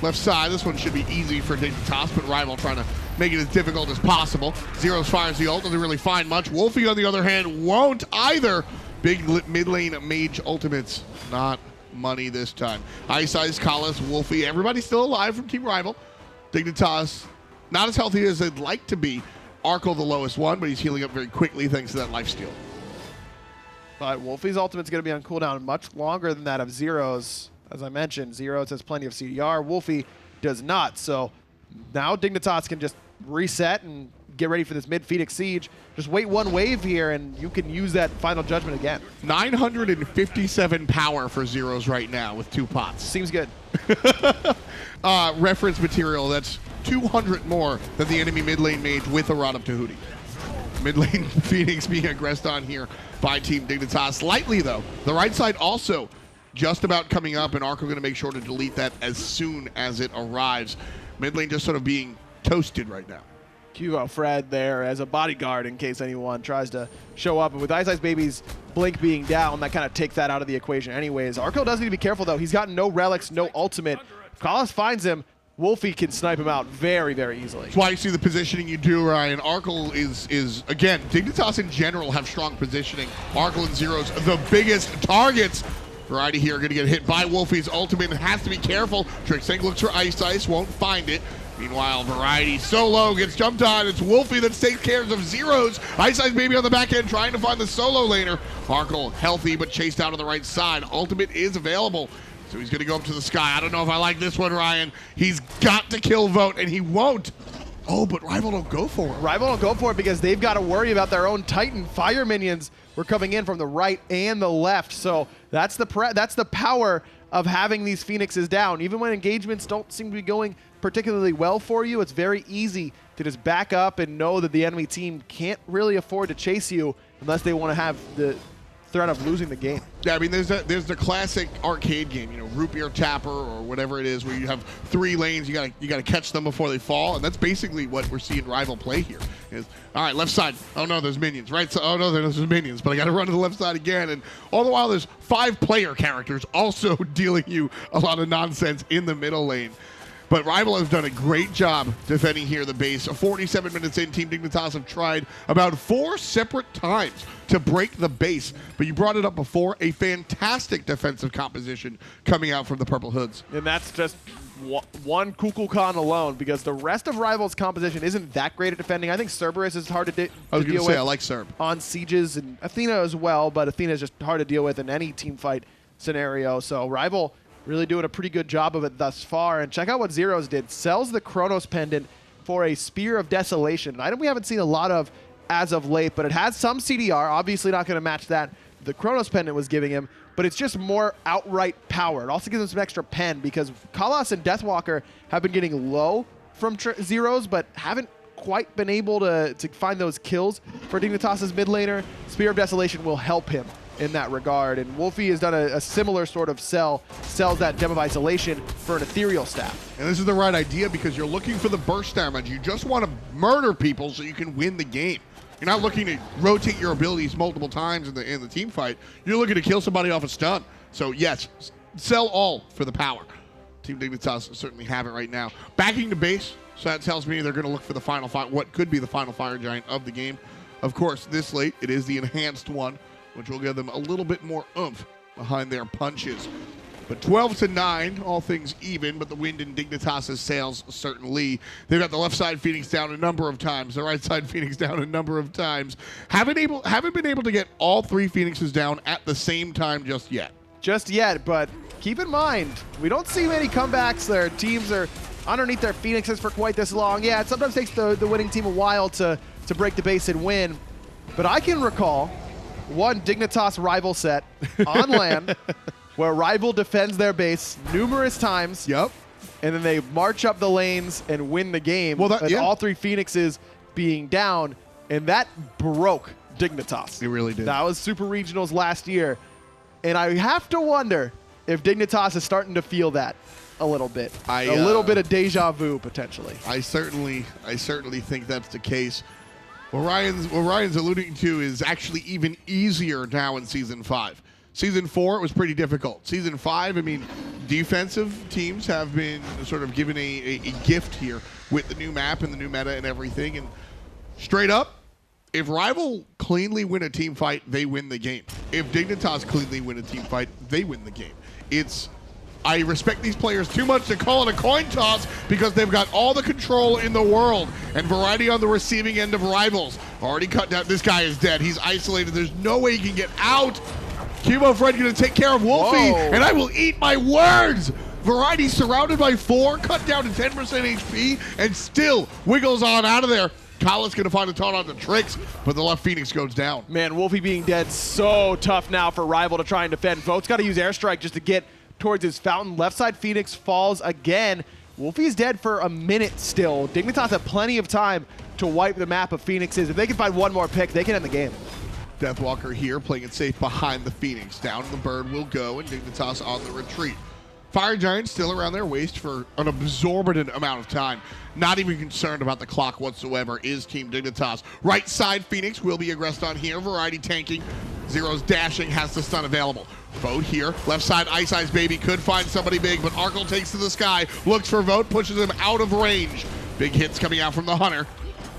Left side. This one should be easy for Dignitas, but Rival trying to make it as difficult as possible. Zyrhoes fires the ult. Doesn't really find much. Wlfy, on the other hand, won't either. Big mid lane mage ultimates. Not money this time. Ice, Kalos, Wlfy. Everybody's still alive from Team Rival. Dignitas, not as healthy as they'd like to be. Arkkyl the lowest one, but he's healing up very quickly thanks to that lifesteal. But Wlfy's ultimate's going to be on cooldown much longer than that of Zyrhoes. As I mentioned, Zyrhoes has plenty of CDR. Wlfy does not. So now Dignitas can just reset and get ready for this mid-Phoenix siege. Just wait one wave here, and you can use that Final Judgment again. 957 power for Zyrhoes right now with 2 pots. Seems good. Reference material, that's 200 more than the enemy mid lane mage with a Rod of Tahuti. Mid lane Phoenix being aggressed on here by Team Dignitas. Slightly, though. The right side also just about coming up, and Arkkyl going to make sure to delete that as soon as it arrives. Mid lane just sort of being toasted right now. QvoFred there as a bodyguard in case anyone tries to show up. And with iceicebaby's blink being down, that kind of takes that out of the equation anyways. Arkkyl does need to be careful, though. He's got no relics, no ultimate. If Kalos finds him, Wlfy can snipe him out very, very easily. That's why you see the positioning you do, Ryan. Arkkyl is again, Dignitas in general have strong positioning. Arkkyl and Zyrhoes, the biggest targets. Variety here going to get hit by Wlfy's ultimate and has to be careful. Trixtank looks for Ice, won't find it. Meanwhile, Variety solo gets jumped on. It's Wlfy that takes care of Zyrhoes. iceicebaby on the back end trying to find the solo laner. Arkkyl healthy but chased out on the right side. Ultimate is available. So he's going to go up to the sky. I don't know if I like this one, Ryan. He's got to kill Vote, and he won't. Oh, but Rival don't go for it. Rival don't go for it because they've got to worry about their own Titan. Fire minions were coming in from the right and the left. So that's the power of having these Phoenixes down. Even when engagements don't seem to be going particularly well for you, it's very easy to just back up and know that the enemy team can't really afford to chase you unless they want to have the threat of losing the game. Yeah, I mean, there's the classic arcade game, you know, root beer tapper or whatever it is, where you have 3 lanes, you gotta catch them before they fall, and that's basically what we're seeing Rival play here. Is, all right, left side. Oh no, there's minions. Right side. Oh no, there's minions. But I gotta run to the left side again, and all the while there's 5 player characters also dealing you a lot of nonsense in the middle lane. But Rival has done a great job defending here the base. 47 minutes in, Team Dignitas have tried about 4 separate times to break the base. But you brought it up before, a fantastic defensive composition coming out from the Purple Hoods. And that's just one Kukulkan alone, because the rest of Rival's composition isn't that great at defending. I think Cerberus is hard to deal with. I like Cerb on sieges, and Athena as well, but Athena is just hard to deal with in any team fight scenario. So Rival really doing a pretty good job of it thus far. And check out what Zyrhoes did. Sells the Chronos Pendant for a Spear of Desolation, an item we haven't seen a lot of as of late, but it has some CDR. Obviously not going to match that the Chronos Pendant was giving him, but it's just more outright power. It also gives him some extra pen, because Kalas and Deathwalker have been getting low from Zyrhoes, but haven't quite been able to find those kills for Dignitas' mid laner. Spear of Desolation will help him in that regard, and Wlfy has done a similar sort of sells that Gem of Isolation for an Ethereal Staff. And this is the right idea, because you're looking for the burst damage. You just want to murder people so you can win the game. You're not looking to rotate your abilities multiple times in the team fight. You're looking to kill somebody off a stun. So yes, sell all for the power. Team Dignitas certainly have it right now. Backing to base, so that tells me they're going to look for the final fight, what could be the final Fire Giant of the game. Of course, this late, it is the enhanced one, which will give them a little bit more oomph behind their punches. But 12-9, all things even, but the wind in Dignitas' sails certainly. They've got the left side Phoenix down a number of times, the right side Phoenix down a number of times. Haven't been able to get all 3 Phoenixes down at the same time just yet. Just yet, but keep in mind, we don't see many comebacks. Their teams are underneath their Phoenixes for quite this long. Yeah, it sometimes takes the winning team a while to break the base and win. But I can recall one Dignitas Rival set on LAN where Rival defends their base numerous times. Yep. And then they march up the lanes and win the game. Well, all 3 Phoenixes being down, and that broke Dignitas. It really did. That was Super Regionals last year. And I have to wonder if Dignitas is starting to feel that a little bit. A little bit of deja vu, potentially. I certainly think that's the case. What Ryan's alluding to is actually even easier now in Season 5. Season 4, it was pretty difficult. Season 5, I mean, defensive teams have been sort of given a gift here with the new map and the new meta and everything. And straight up, if Rival cleanly win a team fight, they win the game. If Dignitas cleanly win a team fight, they win the game. I respect these players too much to call it a coin toss, because they've got all the control in the world, and variety on the receiving end of Rivals. Already cut down. This guy is dead. He's isolated. There's no way he can get out. QvoFred going to take care of Wlfy, and I will eat my words. Variety surrounded by 4, cut down to 10% HP, and still wiggles on out of there. Kyle's going to find a taunt on the Trix, but the left Phoenix goes down. Man, Wlfy being dead, so tough now for Rival to try and defend. Vote's got to use Airstrike just to get towards his fountain. Left side Phoenix falls again. Wlfy's dead for a minute still. Dignitas have plenty of time to wipe the map of Phoenixes. If they can find one more pick, they can end the game. Deathwalker here, playing it safe behind the Phoenix. Down the bird will go, and Dignitas on the retreat. Fire Giant still around their waist for an absorbent amount of time. Not even concerned about the clock whatsoever is Team Dignitas. Right side Phoenix will be aggressed on here. Variety tanking. Zyrhoes dashing, has the stun available. Vote here. Left side iceicebaby could find somebody big, but Arkkyl takes to the sky. Looks for Vote, pushes him out of range. Big hits coming out from the Hunter.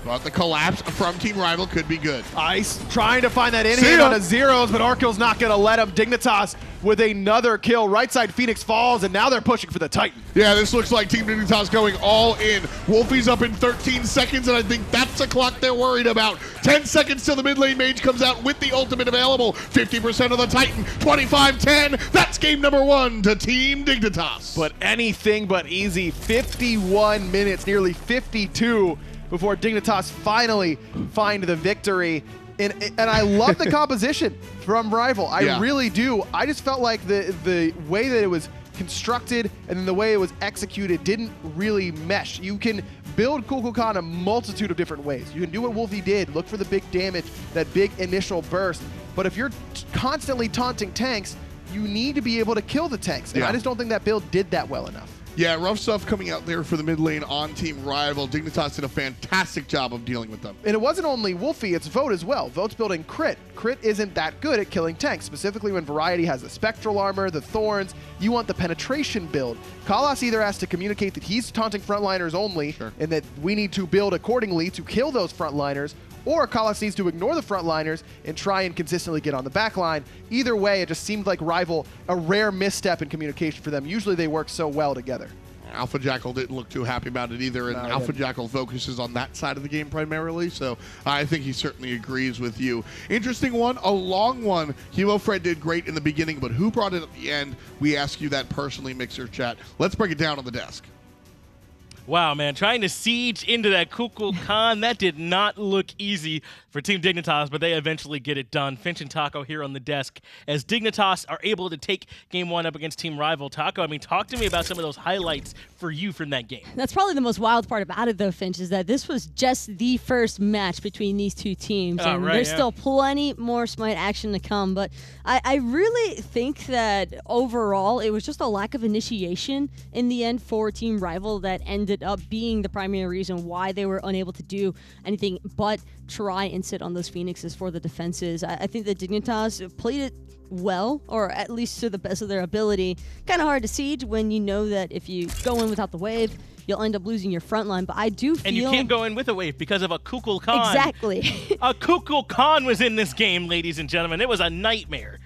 But the collapse from Team Rival could be good. Ice trying to find that in-hand on a Zyrhoes, but Arkkyl's not going to let him. Dignitas with another kill. Right side Phoenix falls, and now they're pushing for the Titan. Yeah, this looks like Team Dignitas going all in. Wlfy's up in 13 seconds, and I think that's the clock they're worried about. 10 seconds till the mid lane mage comes out with the ultimate available. 50% of the Titan, 25-10. That's game number 1 to Team Dignitas. But anything but easy. 51 minutes, nearly 52, before Dignitas finally find the victory. And I love the composition from Rival. I really do. I just felt like the way that it was constructed and then the way it was executed didn't really mesh. You can build Kukulkan a multitude of different ways. You can do what Wlfy did, look for the big damage, that big initial burst. But if you're constantly taunting tanks, you need to be able to kill the tanks. And I just don't think that build did that well enough. Yeah, rough stuff coming out there for the mid lane on Team Rival. Dignitas did a fantastic job of dealing with them. And it wasn't only Wlfy, it's Vote as well. Vote's building Crit. Crit isn't that good at killing tanks, specifically when Variety has the Spectral Armor, the Thorns. You want the penetration build. Kalas either has to communicate that he's taunting frontliners only, and that we need to build accordingly to kill those frontliners, or Kalas needs to ignore the frontliners and try and consistently get on the back line. Either way, it just seemed like Rival, a rare misstep in communication for them. Usually they work so well together. Alpha Jackal didn't look too happy about it either, and Alpha Jackal focuses on that side of the game primarily, so I think he certainly agrees with you. Interesting one, a long one. QvoFred did great in the beginning, but who brought it at the end? We ask you that personally, Mixer Chat. Let's break it down on the desk. Wow, man, trying to siege into that Kukulkan, that did not look easy for Team Dignitas, but they eventually get it done. Finch and Taco here on the desk as Dignitas are able to take Game 1 up against Team Rival. Taco, I mean, talk to me about some of those highlights for you from that game. That's probably the most wild part about it, though, Finch, is that this was just the first match between these two teams, and there's still plenty more Smite action to come, but I really think that overall it was just a lack of initiation in the end for Team Rival that ended up being the primary reason why they were unable to do anything but try and sit on those Phoenixes for the defenses. I think that Dignitas played it well, or at least to the best of their ability. Kind of hard to siege when you know that if you go in without the wave, you'll end up losing your front line, but I do feel... And you can't go in with a wave because of a Kukulkan. Exactly. A Kukulkan was in this game, ladies and gentlemen. It was a nightmare.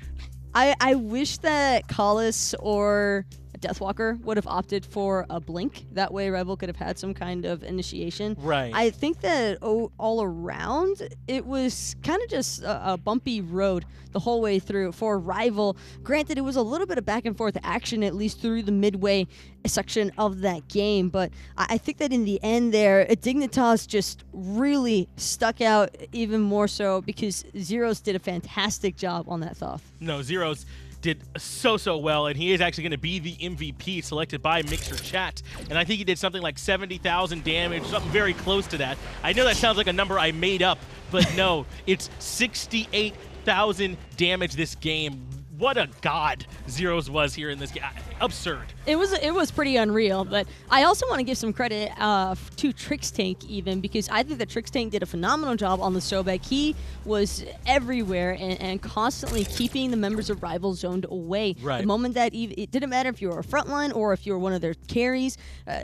I wish that Kalas or Deathwalker would have opted for a blink. That way Rival could have had some kind of initiation. Right. I think that all around, it was kind of just a bumpy road the whole way through for Rival. Granted, it was a little bit of back and forth action, at least through the midway section of that game, but I think that in the end there, Dignitas just really stuck out even more so because Zyrhoes did a fantastic job on that Thoth. No, Zyrhoes did so well, and he is actually going to be the MVP selected by Mixer Chat, and I think he did something like 70,000 damage, something very close to that. I know that sounds like a number I made up, but no, it's 68,000 damage this game. What a god Zyrhoes was here in this game. Absurd. It was pretty unreal, but I also want to give some credit to Trixtank even, because I think that Trixtank did a phenomenal job on the Sobek. He was everywhere and constantly keeping the members of Rival zoned away. Right. The moment that it didn't matter if you were a frontline or if you were one of their carries,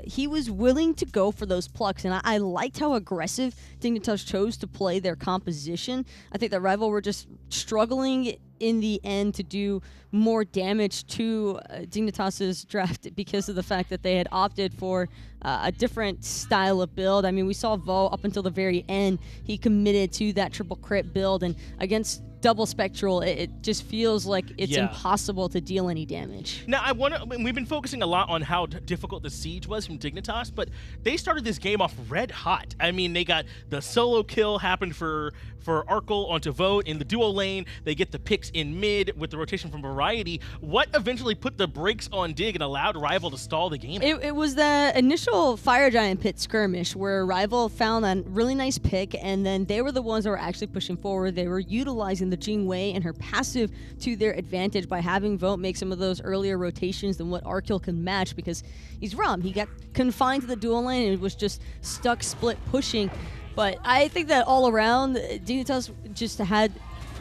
he was willing to go for those plucks, and I liked how aggressive Dignitas chose to play their composition. I think that Rival were just struggling in the end to do more damage to Dignitas' draft because of the fact that they had opted for a different style of build. I mean, we saw Vo up until the very end. He committed to that triple crit build, and against double spectral, it just feels like it's impossible to deal any damage. Now, we've been focusing a lot on how difficult the siege was from Dignitas, but they started this game off red hot. I mean, they got the solo kill happened for Arkkyl onto Vote in the duo lane. They get the picks in mid with the rotation from Variety. What eventually put the brakes on Dig and allowed Rival to stall the game? It was the initial Fire Giant pit skirmish where Rival found a really nice pick, and then they were the ones that were actually pushing forward. They were utilizing the Jing and her passive to their advantage by having Vote make some of those earlier rotations than what Arkkyl can match because he's Ram. He got confined to the dual lane and was just stuck split pushing. But I think that all around, Dignitas just had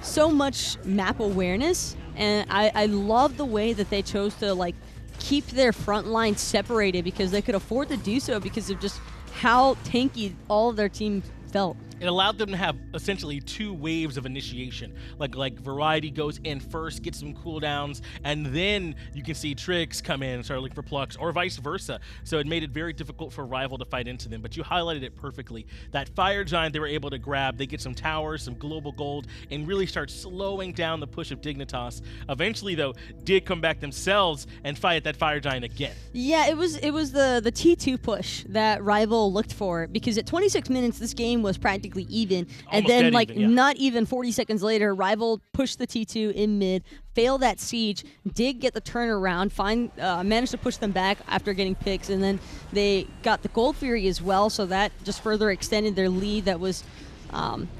so much map awareness, and I love the way that they chose to keep their front line separated because they could afford to do so because of just how tanky all of their team felt. It allowed them to have essentially 2 waves of initiation. Like Variety goes in first, gets some cooldowns, and then you can see Trix come in and start looking for plucks, or vice versa. So it made it very difficult for Rival to fight into them. But you highlighted it perfectly. That Fire Giant they were able to grab, they get some towers, some global gold, and really start slowing down the push of Dignitas. Eventually, though, did come back themselves and fight that Fire Giant again. Yeah, it was the T2 push that Rival looked for, because at 26 minutes this game was practically even, and Almost then dead like even, yeah. not even 40 seconds later, Rival pushed the T2 in mid, fail that siege, did get the turnaround, managed to push them back after getting picks, and then they got the Gold Fury as well, so that just further extended their lead that was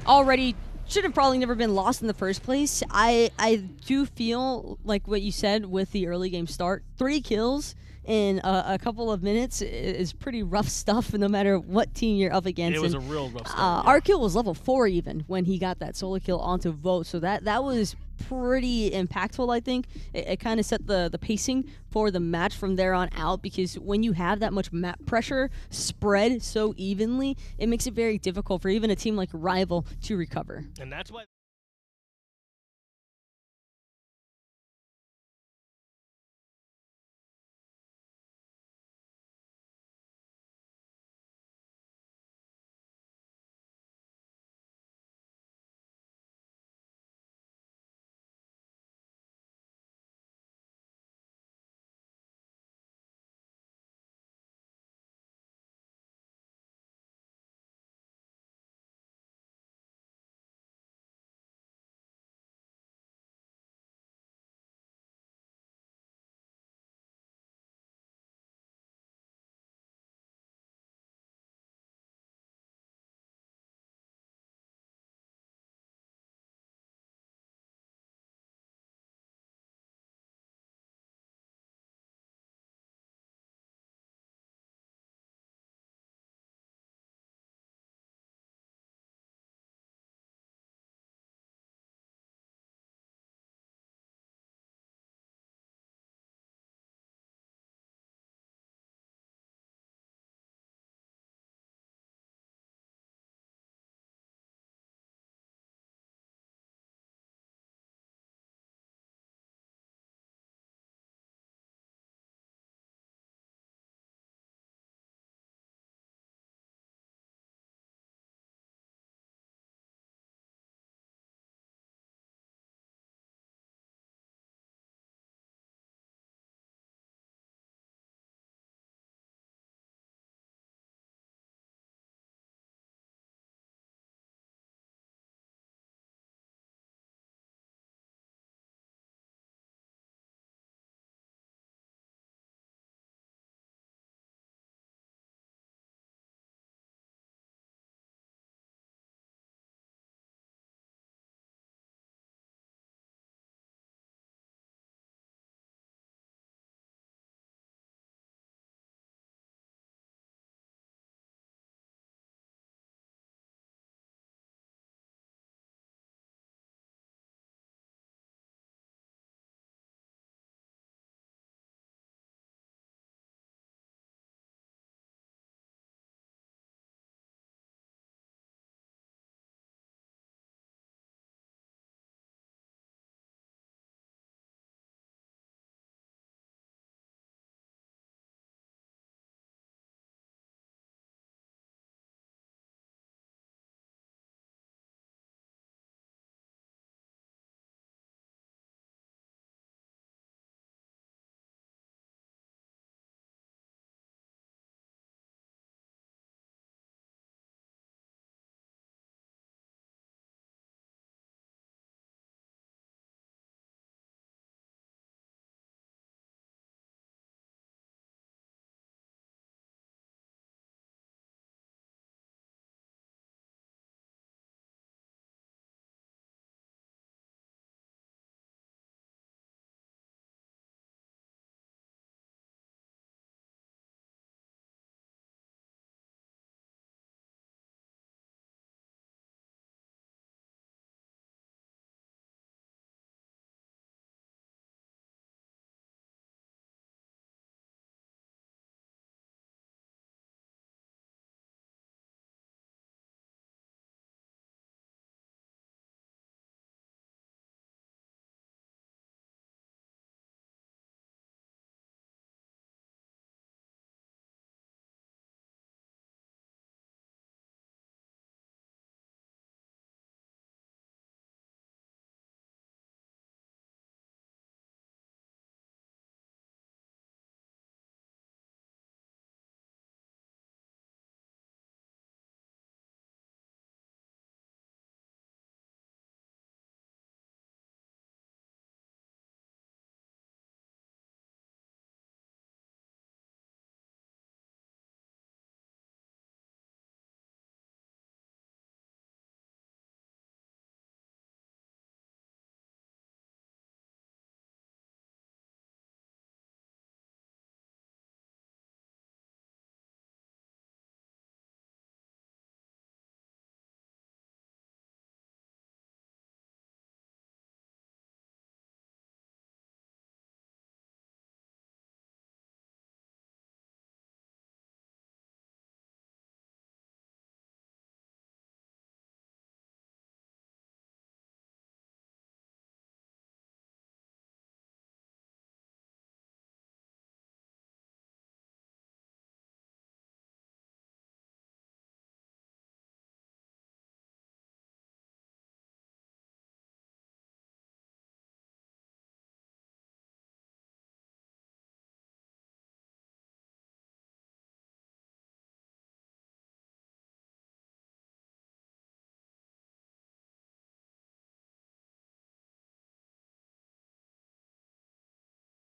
already should have probably never been lost in the first place. I do feel like what you said with the early game start, 3 kills in a couple of minutes is pretty rough stuff, no matter what team you're up against. It was a real rough start. Yeah. Arkkyl was level 4 even when he got that solo kill onto Vote, so that was pretty impactful, I think. It kind of set the pacing for the match from there on out, because when you have that much map pressure spread so evenly, it makes it very difficult for even a team like Rival to recover. And that's why